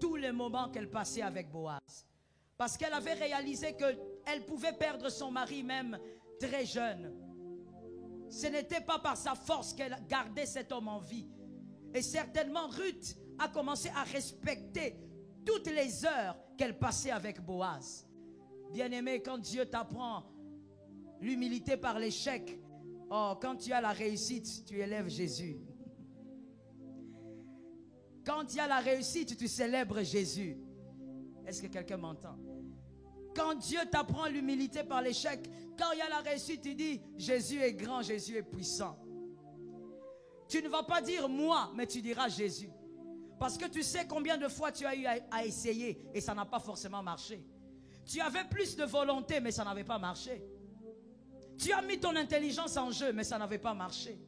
tous les moments qu'elle passait avec Boaz. Parce qu'elle avait réalisé qu'elle pouvait perdre son mari même très jeune. Ce n'était pas par sa force qu'elle gardait cet homme en vie. Et certainement Ruth a commencé à respecter toutes les heures qu'elle passait avec Boaz. Bien-aimé, quand Dieu t'apprend l'humilité par l'échec, oh, quand tu as la réussite, tu élèves Jésus. Quand tu as la réussite, tu célèbres Jésus. Est-ce que quelqu'un m'entend? Quand Dieu t'apprend l'humilité par l'échec, quand il y a la réussite, tu dis Jésus est grand, Jésus est puissant. Tu ne vas pas dire moi, mais tu diras Jésus. Parce que tu sais combien de fois tu as eu à essayer et ça n'a pas forcément marché. Tu avais plus de volonté, mais ça n'avait pas marché. Tu as mis ton intelligence en jeu, mais ça n'avait pas marché.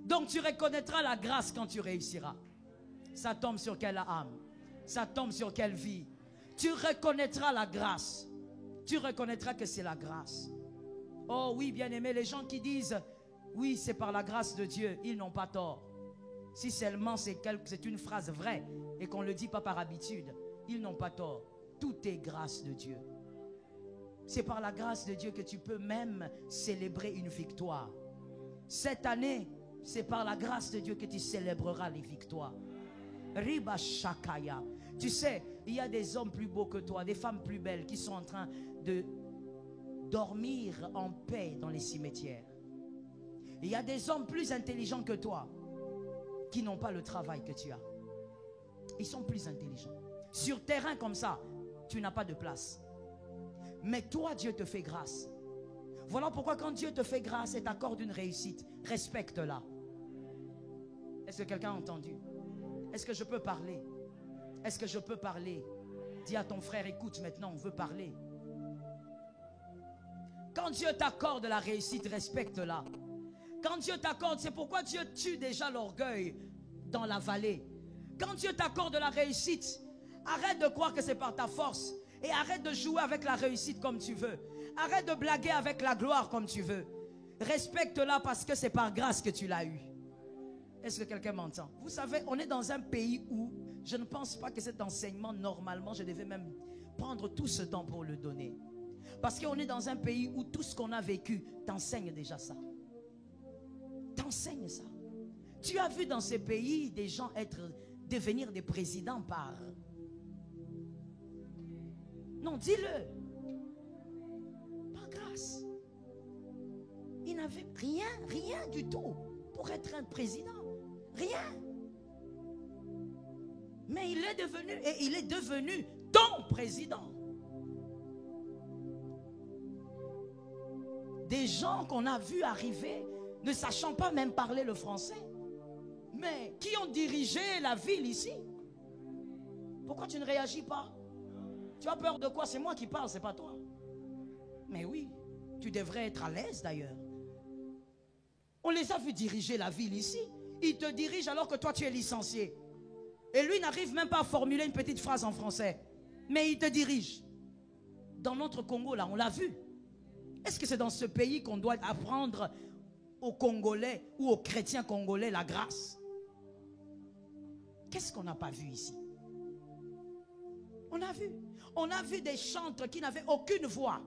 Donc tu reconnaîtras la grâce quand tu réussiras. Ça tombe sur quelle âme? Ça tombe sur quelle vie? Tu reconnaîtras la grâce. Tu reconnaîtras que c'est la grâce. Oh oui, bien-aimé, les gens qui disent oui, c'est par la grâce de Dieu, ils n'ont pas tort. Si seulement c'est une phrase vraie et qu'on ne le dit pas par habitude, ils n'ont pas tort. Tout est grâce de Dieu. C'est par la grâce de Dieu que tu peux même célébrer une victoire. Cette année, c'est par la grâce de Dieu que tu célébreras les victoires. Riba Shakaya. Tu sais, il y a des hommes plus beaux que toi, des femmes plus belles qui sont en train de dormir en paix dans les cimetières. Il y a des hommes plus intelligents que toi qui n'ont pas le travail que tu as. Ils sont plus intelligents. Sur terrain comme ça, tu n'as pas de place. Mais toi, Dieu te fait grâce. Voilà pourquoi quand Dieu te fait grâce et t'accorde une réussite, respecte-la. Est-ce que quelqu'un a entendu? Est-ce que je peux parler? Est-ce que je peux parler? Dis à ton frère, écoute maintenant, on veut parler. Quand Dieu t'accorde la réussite, respecte-la. Quand Dieu t'accorde, c'est pourquoi Dieu tue déjà l'orgueil dans la vallée. Quand Dieu t'accorde la réussite, arrête de croire que c'est par ta force. Et arrête de jouer avec la réussite comme tu veux. Arrête de blaguer avec la gloire comme tu veux. Respecte-la parce que c'est par grâce que tu l'as eu. Est-ce que quelqu'un m'entend? Vous savez, on est dans un pays où je ne pense pas que cet enseignement, normalement, je devais même prendre tout ce temps pour le donner. Parce qu'on est dans un pays où tout ce qu'on a vécu t'enseigne déjà ça. T'enseigne ça. Tu as vu dans ces pays des gens devenir des présidents par... Non, dis-le. Par grâce. Il n'avait rien du tout pour être un président. Rien. Mais il est devenu ton président. Des gens qu'on a vus arriver, ne sachant pas même parler le français, mais qui ont dirigé la ville ici. Pourquoi tu ne réagis pas? Tu as peur de quoi? C'est moi qui parle, c'est pas toi. Mais oui, tu devrais être à l'aise d'ailleurs. On les a vus diriger la ville ici. Ils te dirigent alors que toi tu es licencié. Et lui n'arrive même pas à formuler une petite phrase en français. Mais il te dirige. Dans notre Congo là, on l'a vu. Est-ce que c'est dans ce pays qu'on doit apprendre aux Congolais ou aux chrétiens congolais la grâce? Qu'est-ce qu'on n'a pas vu ici? On a vu. On a vu des chantres qui n'avaient aucune voix,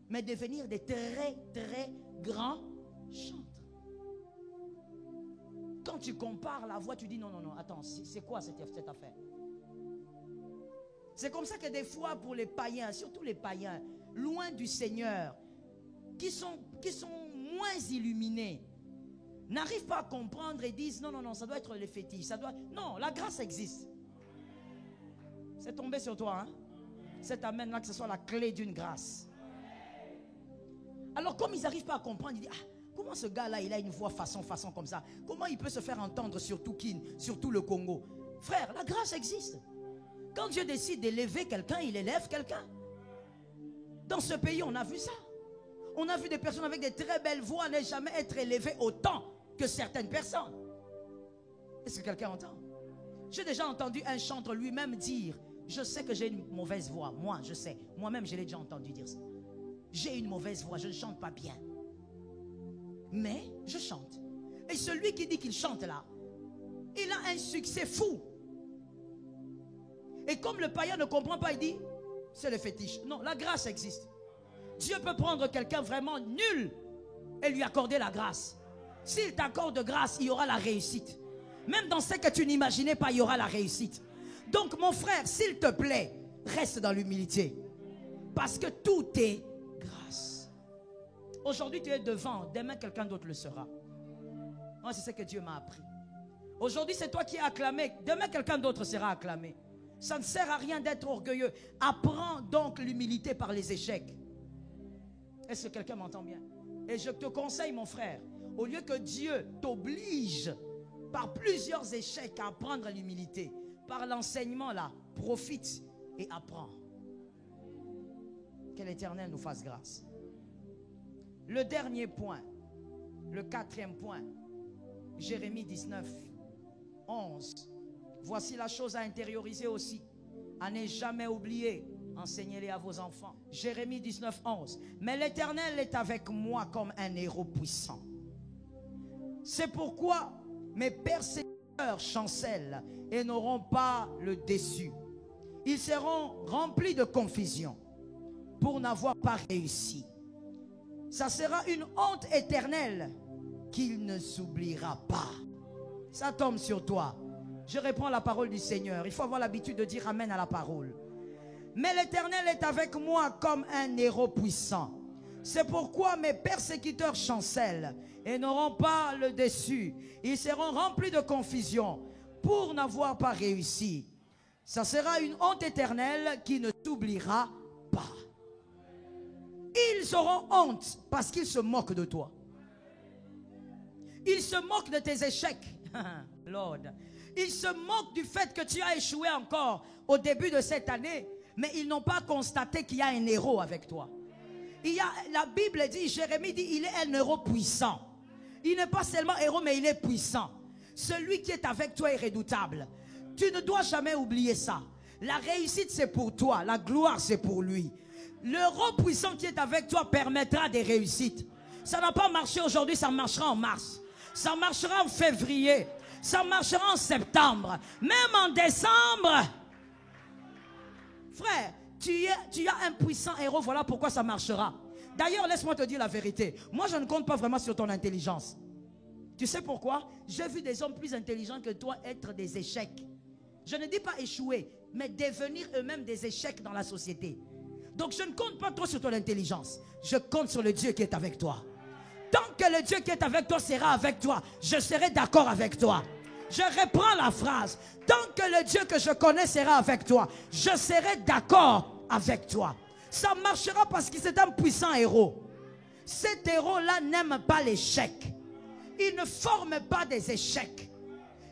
mais devenir des très grands chantres. Quand tu compares la voix, tu dis non, attends, c'est quoi cette affaire? C'est comme ça que des fois pour les païens, surtout les païens, loin du Seigneur, qui sont moins illuminés, n'arrivent pas à comprendre et disent non, non, non, ça doit être les fétiches. Ça doit... Non, la grâce existe. C'est tombé sur toi, hein? Cet amen-là, que ce soit la clé d'une grâce. Alors, comme ils n'arrivent pas à comprendre, ils disent, ah, comment ce gars-là, il a une voix façon comme ça? Comment il peut se faire entendre sur tout Kin, sur tout le Congo? Frère, la grâce existe. Quand Dieu décide d'élever quelqu'un, il élève quelqu'un. Dans ce pays, on a vu ça. On a vu des personnes avec des très belles voix ne jamais être élevées autant que certaines personnes. Est-ce que quelqu'un entend? J'ai déjà entendu un chanteur lui-même dire, je sais que j'ai une mauvaise voix. Moi, je sais. Moi-même, je l'ai déjà entendu dire ça. J'ai une mauvaise voix, je ne chante pas bien. Mais je chante. Et celui qui dit qu'il chante là, il a un succès fou. Et comme le païen ne comprend pas, il dit, c'est le fétiche. Non, la grâce existe. Dieu peut prendre quelqu'un vraiment nul et lui accorder la grâce. S'il t'accorde grâce, il y aura la réussite. Même dans ce que tu n'imaginais pas, il y aura la réussite. Donc mon frère, s'il te plaît, reste dans l'humilité. Parce que tout est grâce. Aujourd'hui tu es devant, demain quelqu'un d'autre le sera. Moi c'est ce que Dieu m'a appris. Aujourd'hui c'est toi qui es acclamé, demain quelqu'un d'autre sera acclamé. Ça ne sert à rien d'être orgueilleux. Apprends donc l'humilité par les échecs. Est-ce que quelqu'un m'entend bien? Et je te conseille mon frère, au lieu que Dieu t'oblige par plusieurs échecs à apprendre l'humilité, par l'enseignement là, profite et apprends. Que l'Éternel nous fasse grâce. Le dernier point, le quatrième point, Jérémie 19, 11. Voici la chose à intérioriser aussi, à ne jamais oublier. Enseignez-les à vos enfants. Jérémie 19, 11. Mais l'Éternel est avec moi comme un héros puissant. C'est pourquoi mes persécuteurs chancellent et n'auront pas le déçu. Ils seront remplis de confusion pour n'avoir pas réussi. Ça sera une honte éternelle qu'il ne s'oubliera pas. Ça tombe sur toi. Je réponds à la parole du Seigneur. Il faut avoir l'habitude de dire amen à la parole. Mais l'Éternel est avec moi comme un héros puissant. C'est pourquoi mes persécuteurs chancellent et n'auront pas le déçu. Ils seront remplis de confusion pour n'avoir pas réussi. Ça sera une honte éternelle qui ne t'oubliera pas. Ils auront honte parce qu'ils se moquent de toi. Ils se moquent de tes échecs. Lord. Ils se moquent du fait que tu as échoué encore au début de cette année. Mais ils n'ont pas constaté qu'il y a un héros avec toi. La Bible dit, Jérémie dit, il est un héros puissant. Il n'est pas seulement héros, mais il est puissant. Celui qui est avec toi est redoutable. Tu ne dois jamais oublier ça. La réussite, c'est pour toi. La gloire, c'est pour lui. L'héros puissant qui est avec toi permettra des réussites. Ça n'a pas marché aujourd'hui, ça marchera en mars. Ça marchera en février. Ça marchera en septembre. Même en décembre. Frère, tu as un puissant héros, voilà pourquoi ça marchera. D'ailleurs, laisse-moi te dire la vérité. Moi, je ne compte pas vraiment sur ton intelligence. Tu sais pourquoi? J'ai vu des hommes plus intelligents que toi être des échecs. Je ne dis pas échouer, mais devenir eux-mêmes des échecs dans la société. Donc, je ne compte pas trop sur ton intelligence. Je compte sur le Dieu qui est avec toi. Tant que le Dieu qui est avec toi sera avec toi, je serai d'accord avec toi. Je reprends la phrase. Tant que le Dieu que je connais sera avec toi, je serai d'accord avec toi. Ça marchera parce que c'est un puissant héros. Cet héros-là n'aime pas l'échec. Il ne forme pas des échecs.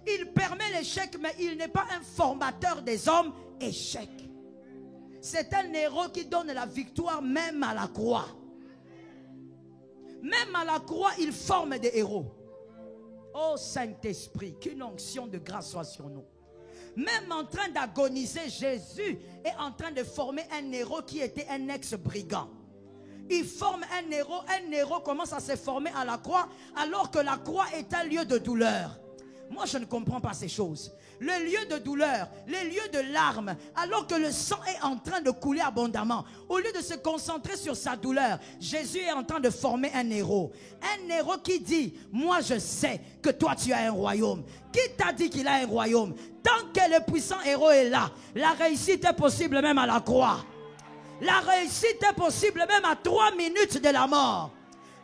Il permet l'échec, mais il n'est pas un formateur des hommes échecs. C'est un héros qui donne la victoire même à la croix. Même à la croix, il forme des héros. Oh Saint-Esprit, qu'une onction de grâce soit sur nous. Même en train d'agoniser, Jésus est en train de former un héros qui était un ex-brigand. Il forme un héros commence à se former à la croix, alors que la croix est un lieu de douleur. Moi, je ne comprends pas ces choses. Le lieu de douleur, les lieux de larmes, alors que le sang est en train de couler abondamment. Au lieu de se concentrer sur sa douleur, Jésus est en train de former un héros. Un héros qui dit, moi je sais que toi tu as un royaume. Qui t'a dit qu'il a un royaume? Tant que le puissant héros est là, la réussite est possible même à la croix. La réussite est possible même à 3 minutes de la mort.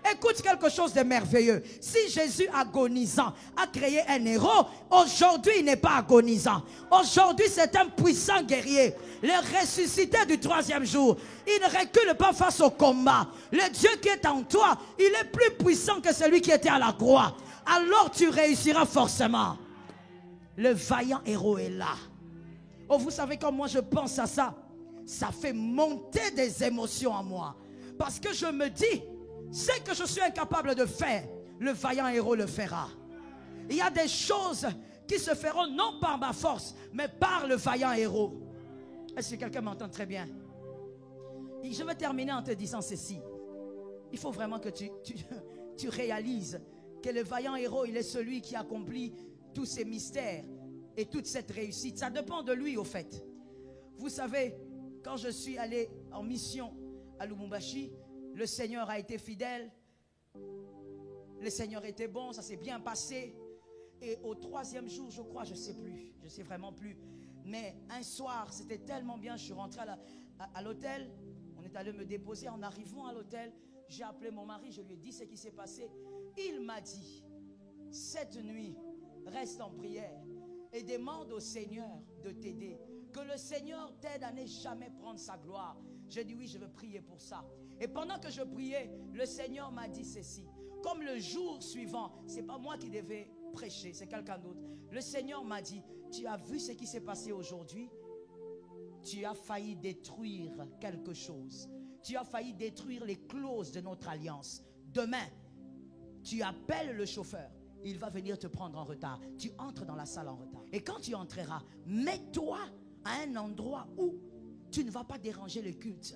Écoute quelque chose de merveilleux. Si Jésus agonisant a créé un héros, aujourd'hui il n'est pas agonisant. Aujourd'hui c'est un puissant guerrier. Le ressuscité du troisième jour. Il ne recule pas face au combat. Le Dieu qui est en toi, il est plus puissant que celui qui était à la croix. Alors tu réussiras forcément. Le vaillant héros est là. Oh, vous savez quand moi je pense à ça, ça fait monter des émotions en moi. Parce que je me dis, ce que je suis incapable de faire, le vaillant héros le fera. Il y a des choses qui se feront non par ma force, mais par le vaillant héros. Est-ce que quelqu'un m'entend très bien? Et je vais terminer en te disant ceci. Il faut vraiment que tu réalises que le vaillant héros, il est celui qui accomplit tous ces mystères et toute cette réussite. Ça dépend de lui au fait. Vous savez, quand je suis allé en mission à Lubumbashi, le Seigneur a été fidèle. Le Seigneur était bon, ça s'est bien passé. Et au troisième jour, je crois, je ne sais plus, je ne sais vraiment plus. Mais un soir, c'était tellement bien, je suis rentré à l'hôtel. On est allé me déposer. En arrivant à l'hôtel, j'ai appelé mon mari, je lui ai dit ce qui s'est passé. Il m'a dit, cette nuit, reste en prière et demande au Seigneur de t'aider. Que le Seigneur t'aide à ne jamais prendre sa gloire. J'ai dit oui, je veux prier pour ça. Et pendant que je priais, le Seigneur m'a dit ceci. Comme le jour suivant, ce n'est pas moi qui devais prêcher, c'est quelqu'un d'autre. Le Seigneur m'a dit, tu as vu ce qui s'est passé aujourd'hui? Tu as failli détruire quelque chose. Tu as failli détruire les clauses de notre alliance. Demain, tu appelles le chauffeur. Il va venir te prendre en retard. Tu entres dans la salle en retard. Et quand tu entreras, mets-toi à un endroit où tu ne vas pas déranger le culte.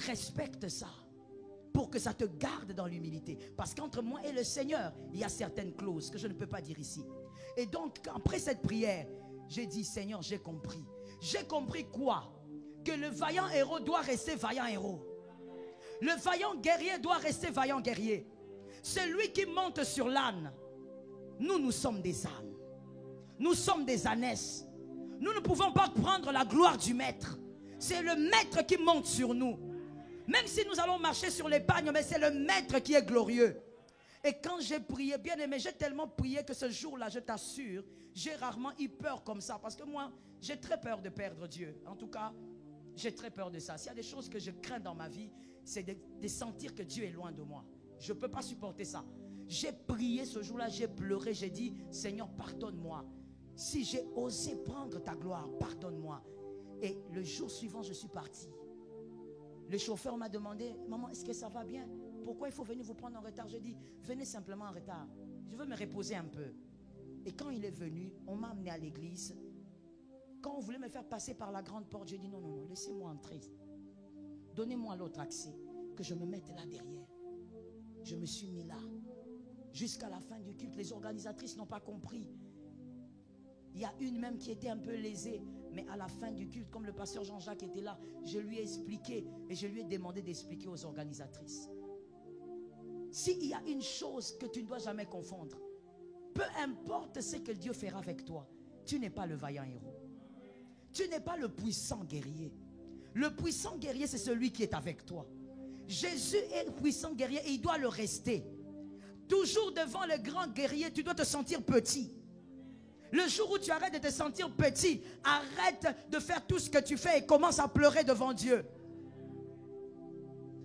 Respecte ça pour que ça te garde dans l'humilité. Parce qu'entre moi et le Seigneur, il y a certaines clauses que je ne peux pas dire ici. Et donc, après cette prière, j'ai dit, Seigneur, j'ai compris. J'ai compris quoi? Que le vaillant héros doit rester vaillant héros. Le vaillant guerrier doit rester vaillant guerrier. Celui qui monte sur l'âne, nous sommes des ânes. Nous sommes des ânesses. Nous ne pouvons pas prendre la gloire du maître. C'est le maître qui monte sur nous. Même si nous allons marcher sur les pagnes, mais c'est le maître qui est glorieux. Et quand j'ai prié, bien aimé, j'ai tellement prié que ce jour-là, je t'assure, j'ai rarement eu peur comme ça. Parce que moi, j'ai très peur de perdre Dieu. En tout cas, j'ai très peur de ça. S'il y a des choses que je crains dans ma vie, c'est de sentir que Dieu est loin de moi. Je ne peux pas supporter ça. J'ai prié ce jour-là, j'ai pleuré, j'ai dit, Seigneur, pardonne-moi. Si j'ai osé prendre ta gloire, pardonne-moi. Et le jour suivant, je suis parti. Le chauffeur m'a demandé, maman, est-ce que ça va bien? Pourquoi il faut venir vous prendre en retard? Je dis, venez simplement en retard. Je veux me reposer un peu. Et quand il est venu, on m'a amené à l'église. Quand on voulait me faire passer par la grande porte, j'ai dit, non, non, non, laissez-moi entrer. Donnez-moi l'autre accès, que je me mette là derrière. Je me suis mis là. Jusqu'à la fin du culte, les organisatrices n'ont pas compris. Il y a une même qui était un peu lésée. Mais à la fin du culte, comme le pasteur Jean-Jacques était là, je lui ai expliqué et je lui ai demandé d'expliquer aux organisatrices. S'il y a une chose que tu ne dois jamais confondre, peu importe ce que Dieu fera avec toi, tu n'es pas le vaillant héros. Tu n'es pas le puissant guerrier. Le puissant guerrier, c'est celui qui est avec toi. Jésus est le puissant guerrier et il doit le rester. Toujours devant le grand guerrier, tu dois te sentir petit. Le jour où tu arrêtes de te sentir petit, arrête de faire tout ce que tu fais et commence à pleurer devant Dieu.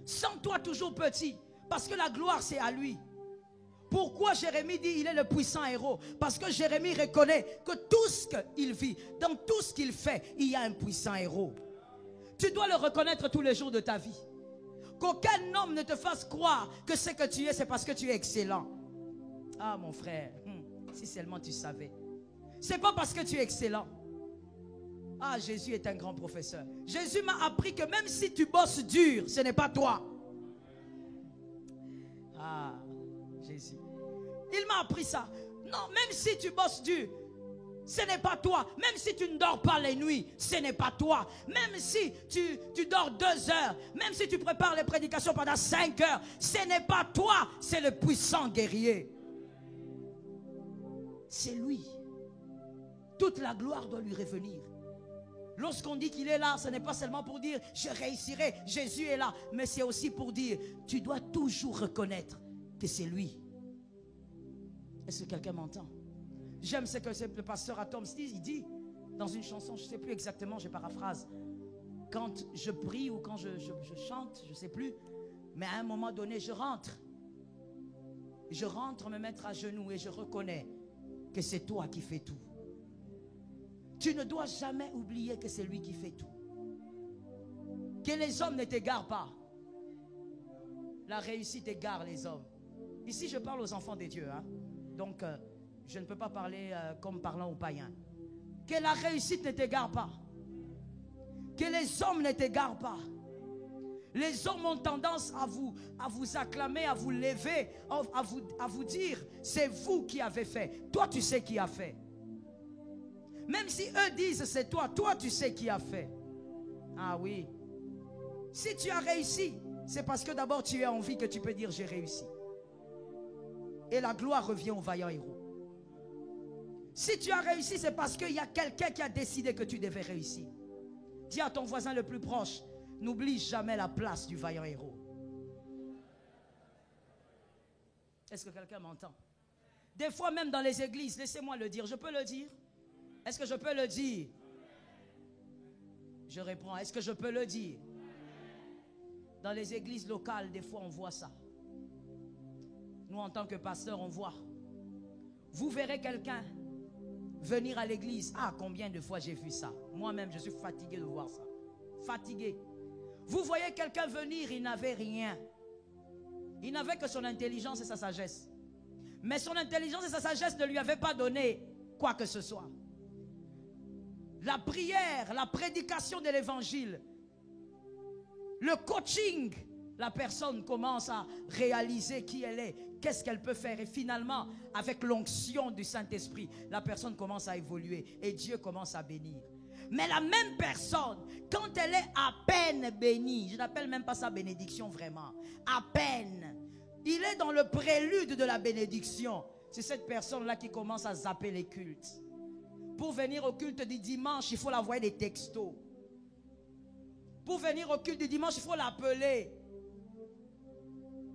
Sens-toi toujours petit, parce que la gloire c'est à lui. Pourquoi Jérémie dit il est le puissant héros? Parce que Jérémie reconnaît que tout ce qu'il vit, dans tout ce qu'il fait, il y a un puissant héros. Tu dois le reconnaître tous les jours de ta vie. Qu'aucun homme ne te fasse croire que ce que tu es, c'est parce que tu es excellent. Ah mon frère, si seulement tu savais. C'est pas parce que tu es excellent. Ah, Jésus est un grand professeur. Jésus m'a appris que même si tu bosses dur, ce n'est pas toi. Ah, Jésus. Il m'a appris ça. Non, même si tu bosses dur, ce n'est pas toi. Même si tu ne dors pas les nuits, ce n'est pas toi. Même si tu dors 2 heures, même si tu prépares les prédications pendant 5 heures, ce n'est pas toi, c'est le puissant guerrier. C'est lui. Toute la gloire doit lui revenir. Lorsqu'on dit qu'il est là, ce n'est pas seulement pour dire je réussirai, Jésus est là, mais c'est aussi pour dire tu dois toujours reconnaître que c'est lui. Est-ce que quelqu'un m'entend? J'aime ce que le pasteur Atom il dit dans une chanson, je ne sais plus exactement, je paraphrase. Quand je prie ou quand je chante, je ne sais plus, mais à un moment donné, je rentre me mettre à genoux et je reconnais que c'est toi qui fais tout. Tu ne dois jamais oublier que c'est lui qui fait tout. Que les hommes ne t'égarent pas. La réussite égare les hommes. Ici, je parle aux enfants de Dieu. Hein? Donc, je ne peux pas parler comme parlant aux païens. Que la réussite ne t'égare pas. Que les hommes ne t'égarent pas. Les hommes ont tendance à vous acclamer, à vous lever, à vous dire, c'est vous qui avez fait. Toi, tu sais qui a fait. Même si eux disent, c'est toi, toi, tu sais qui a fait. Ah oui. Si tu as réussi, c'est parce que d'abord tu as envie que tu peux dire, j'ai réussi. Et la gloire revient aux vaillants héros. Si tu as réussi, c'est parce qu'il y a quelqu'un qui a décidé que tu devais réussir. Dis à ton voisin le plus proche, n'oublie jamais la place du vaillant héros. Est-ce que quelqu'un m'entend? Des fois même dans les églises, laissez-moi le dire, je peux le dire? Est-ce que je peux le dire? Je réponds, est-ce que je peux le dire? Dans les églises locales, des fois on voit ça. Nous en tant que pasteurs, on voit. Vous verrez quelqu'un venir à l'église. Ah, combien de fois j'ai vu ça? Moi-même, je suis fatigué de voir ça. Fatigué. Vous voyez quelqu'un venir, il n'avait rien. Il n'avait que son intelligence et sa sagesse. Mais son intelligence et sa sagesse ne lui avaient pas donné quoi que ce soit. La prière, la prédication de l'évangile, le coaching, la personne commence à réaliser qui elle est, qu'est-ce qu'elle peut faire. Et finalement, avec l'onction du Saint-Esprit, la personne commence à évoluer et Dieu commence à bénir. Mais la même personne, quand elle est à peine bénie, je n'appelle même pas ça bénédiction vraiment, à peine, il est dans le prélude de la bénédiction. C'est cette personne-là qui commence à zapper les cultes. Pour venir au culte du dimanche, il faut l'envoyer des textos. Pour venir au culte du dimanche, il faut l'appeler.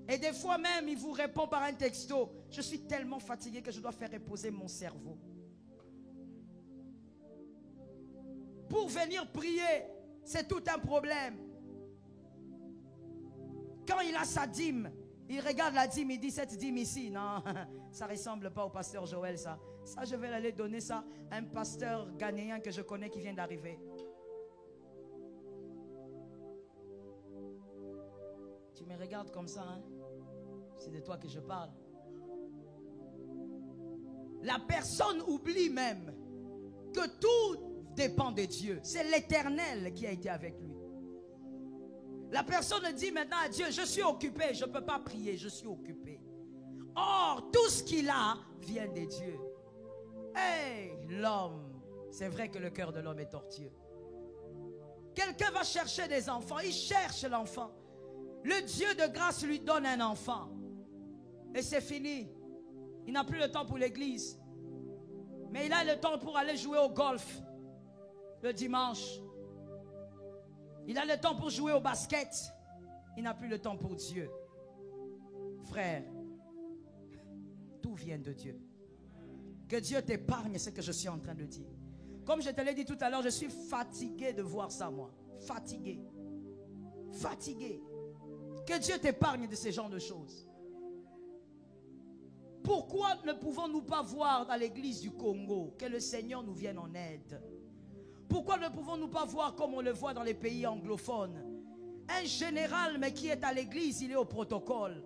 Et des fois même, il vous répond par un texto. Je suis tellement fatigué que je dois faire reposer mon cerveau. Pour venir prier, c'est tout un problème. Quand il a sa dîme, il regarde la dîme, il dit cette dîme ici, non, ça ne ressemble pas au pasteur Joël, ça. Ça, je vais aller donner ça à un pasteur ghanéen que je connais qui vient d'arriver. Tu me regardes comme ça, hein? C'est de toi que je parle. La personne oublie même que tout dépend de Dieu. C'est l'Éternel qui a été avec lui. La personne dit maintenant à Dieu, je suis occupé, je ne peux pas prier, je suis occupé. Or, tout ce qu'il a vient de Dieu. Hey, l'homme, c'est vrai que le cœur de l'homme est tortueux. Quelqu'un va chercher des enfants, il cherche l'enfant. Le Dieu de grâce lui donne un enfant. Et c'est fini. Il n'a plus le temps pour l'église. Mais il a le temps pour aller jouer au golf le dimanche. Il a le temps pour jouer au basket. Il n'a plus le temps pour Dieu. Frère, tout vient de Dieu. Que Dieu t'épargne ce que je suis en train de dire. Comme je te l'ai dit tout à l'heure, je suis fatigué de voir ça, moi. Fatigué. Fatigué. Que Dieu t'épargne de ce genre de choses. Pourquoi ne pouvons-nous pas voir dans l'église du Congo que le Seigneur nous vienne en aide? Pourquoi ne pouvons-nous pas voir comme on le voit dans les pays anglophones? Un général, mais qui est à l'église, il est au protocole.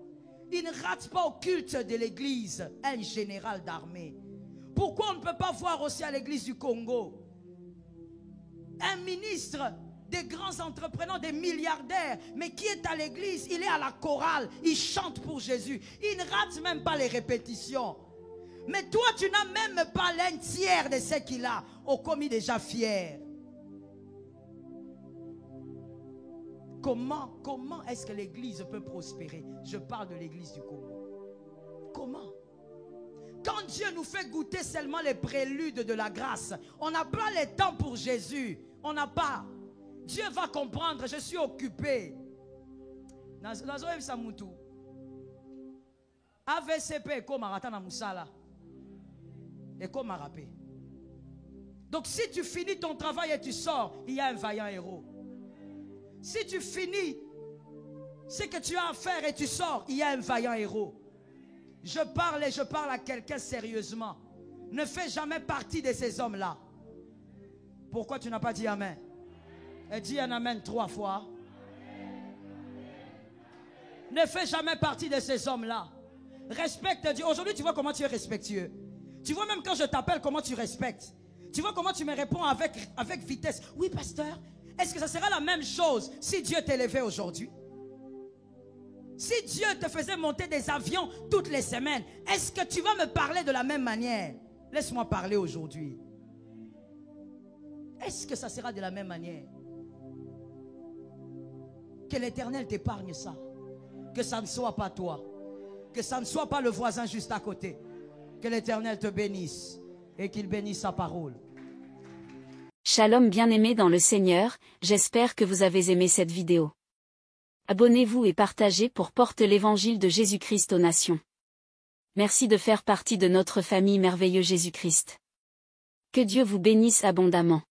Il ne rate pas au culte de l'église, un général d'armée. Pourquoi on ne peut pas voir aussi à l'église du Congo un ministre, des grands entrepreneurs, des milliardaires, mais qui est à l'église, il est à la chorale, il chante pour Jésus. Il ne rate même pas les répétitions. Mais toi, tu n'as même pas l'un tiers de ce qu'il a. Oh, comme il est déjà fier. Comment est-ce que l'église peut prospérer? Je parle de l'église du Congo. Comment? Quand Dieu nous fait goûter seulement les préludes de la grâce, on n'a pas le temps pour Jésus. On n'a pas. Dieu va comprendre, je suis occupé. AVCP comme Maratana Moussala. Et comme Marapé. Donc si tu finis ton travail et tu sors, il y a un vaillant héros. Si tu finis ce que tu as à faire et tu sors, il y a un vaillant héros. Je parle et je parle à quelqu'un sérieusement. Ne fais jamais partie de ces hommes-là. Pourquoi tu n'as pas dit Amen? Et dis un Amen 3 fois. Ne fais jamais partie de ces hommes-là. Respecte Dieu. Aujourd'hui, tu vois comment tu es respectueux. Tu vois même quand je t'appelle, comment tu respectes. Tu vois comment tu me réponds avec vitesse. Oui, pasteur, est-ce que ça sera la même chose si Dieu t'élevait aujourd'hui? Si Dieu te faisait monter des avions toutes les semaines, est-ce que tu vas me parler de la même manière? Laisse-moi parler aujourd'hui. Est-ce que ça sera de la même manière? Que l'Éternel t'épargne ça. Que ça ne soit pas toi. Que ça ne soit pas le voisin juste à côté. Que l'Éternel te bénisse et qu'il bénisse sa parole. Shalom bien-aimés dans le Seigneur, j'espère que vous avez aimé cette vidéo. Abonnez-vous et partagez pour porter l'évangile de Jésus-Christ aux nations. Merci de faire partie de notre famille merveilleuse Jésus-Christ. Que Dieu vous bénisse abondamment.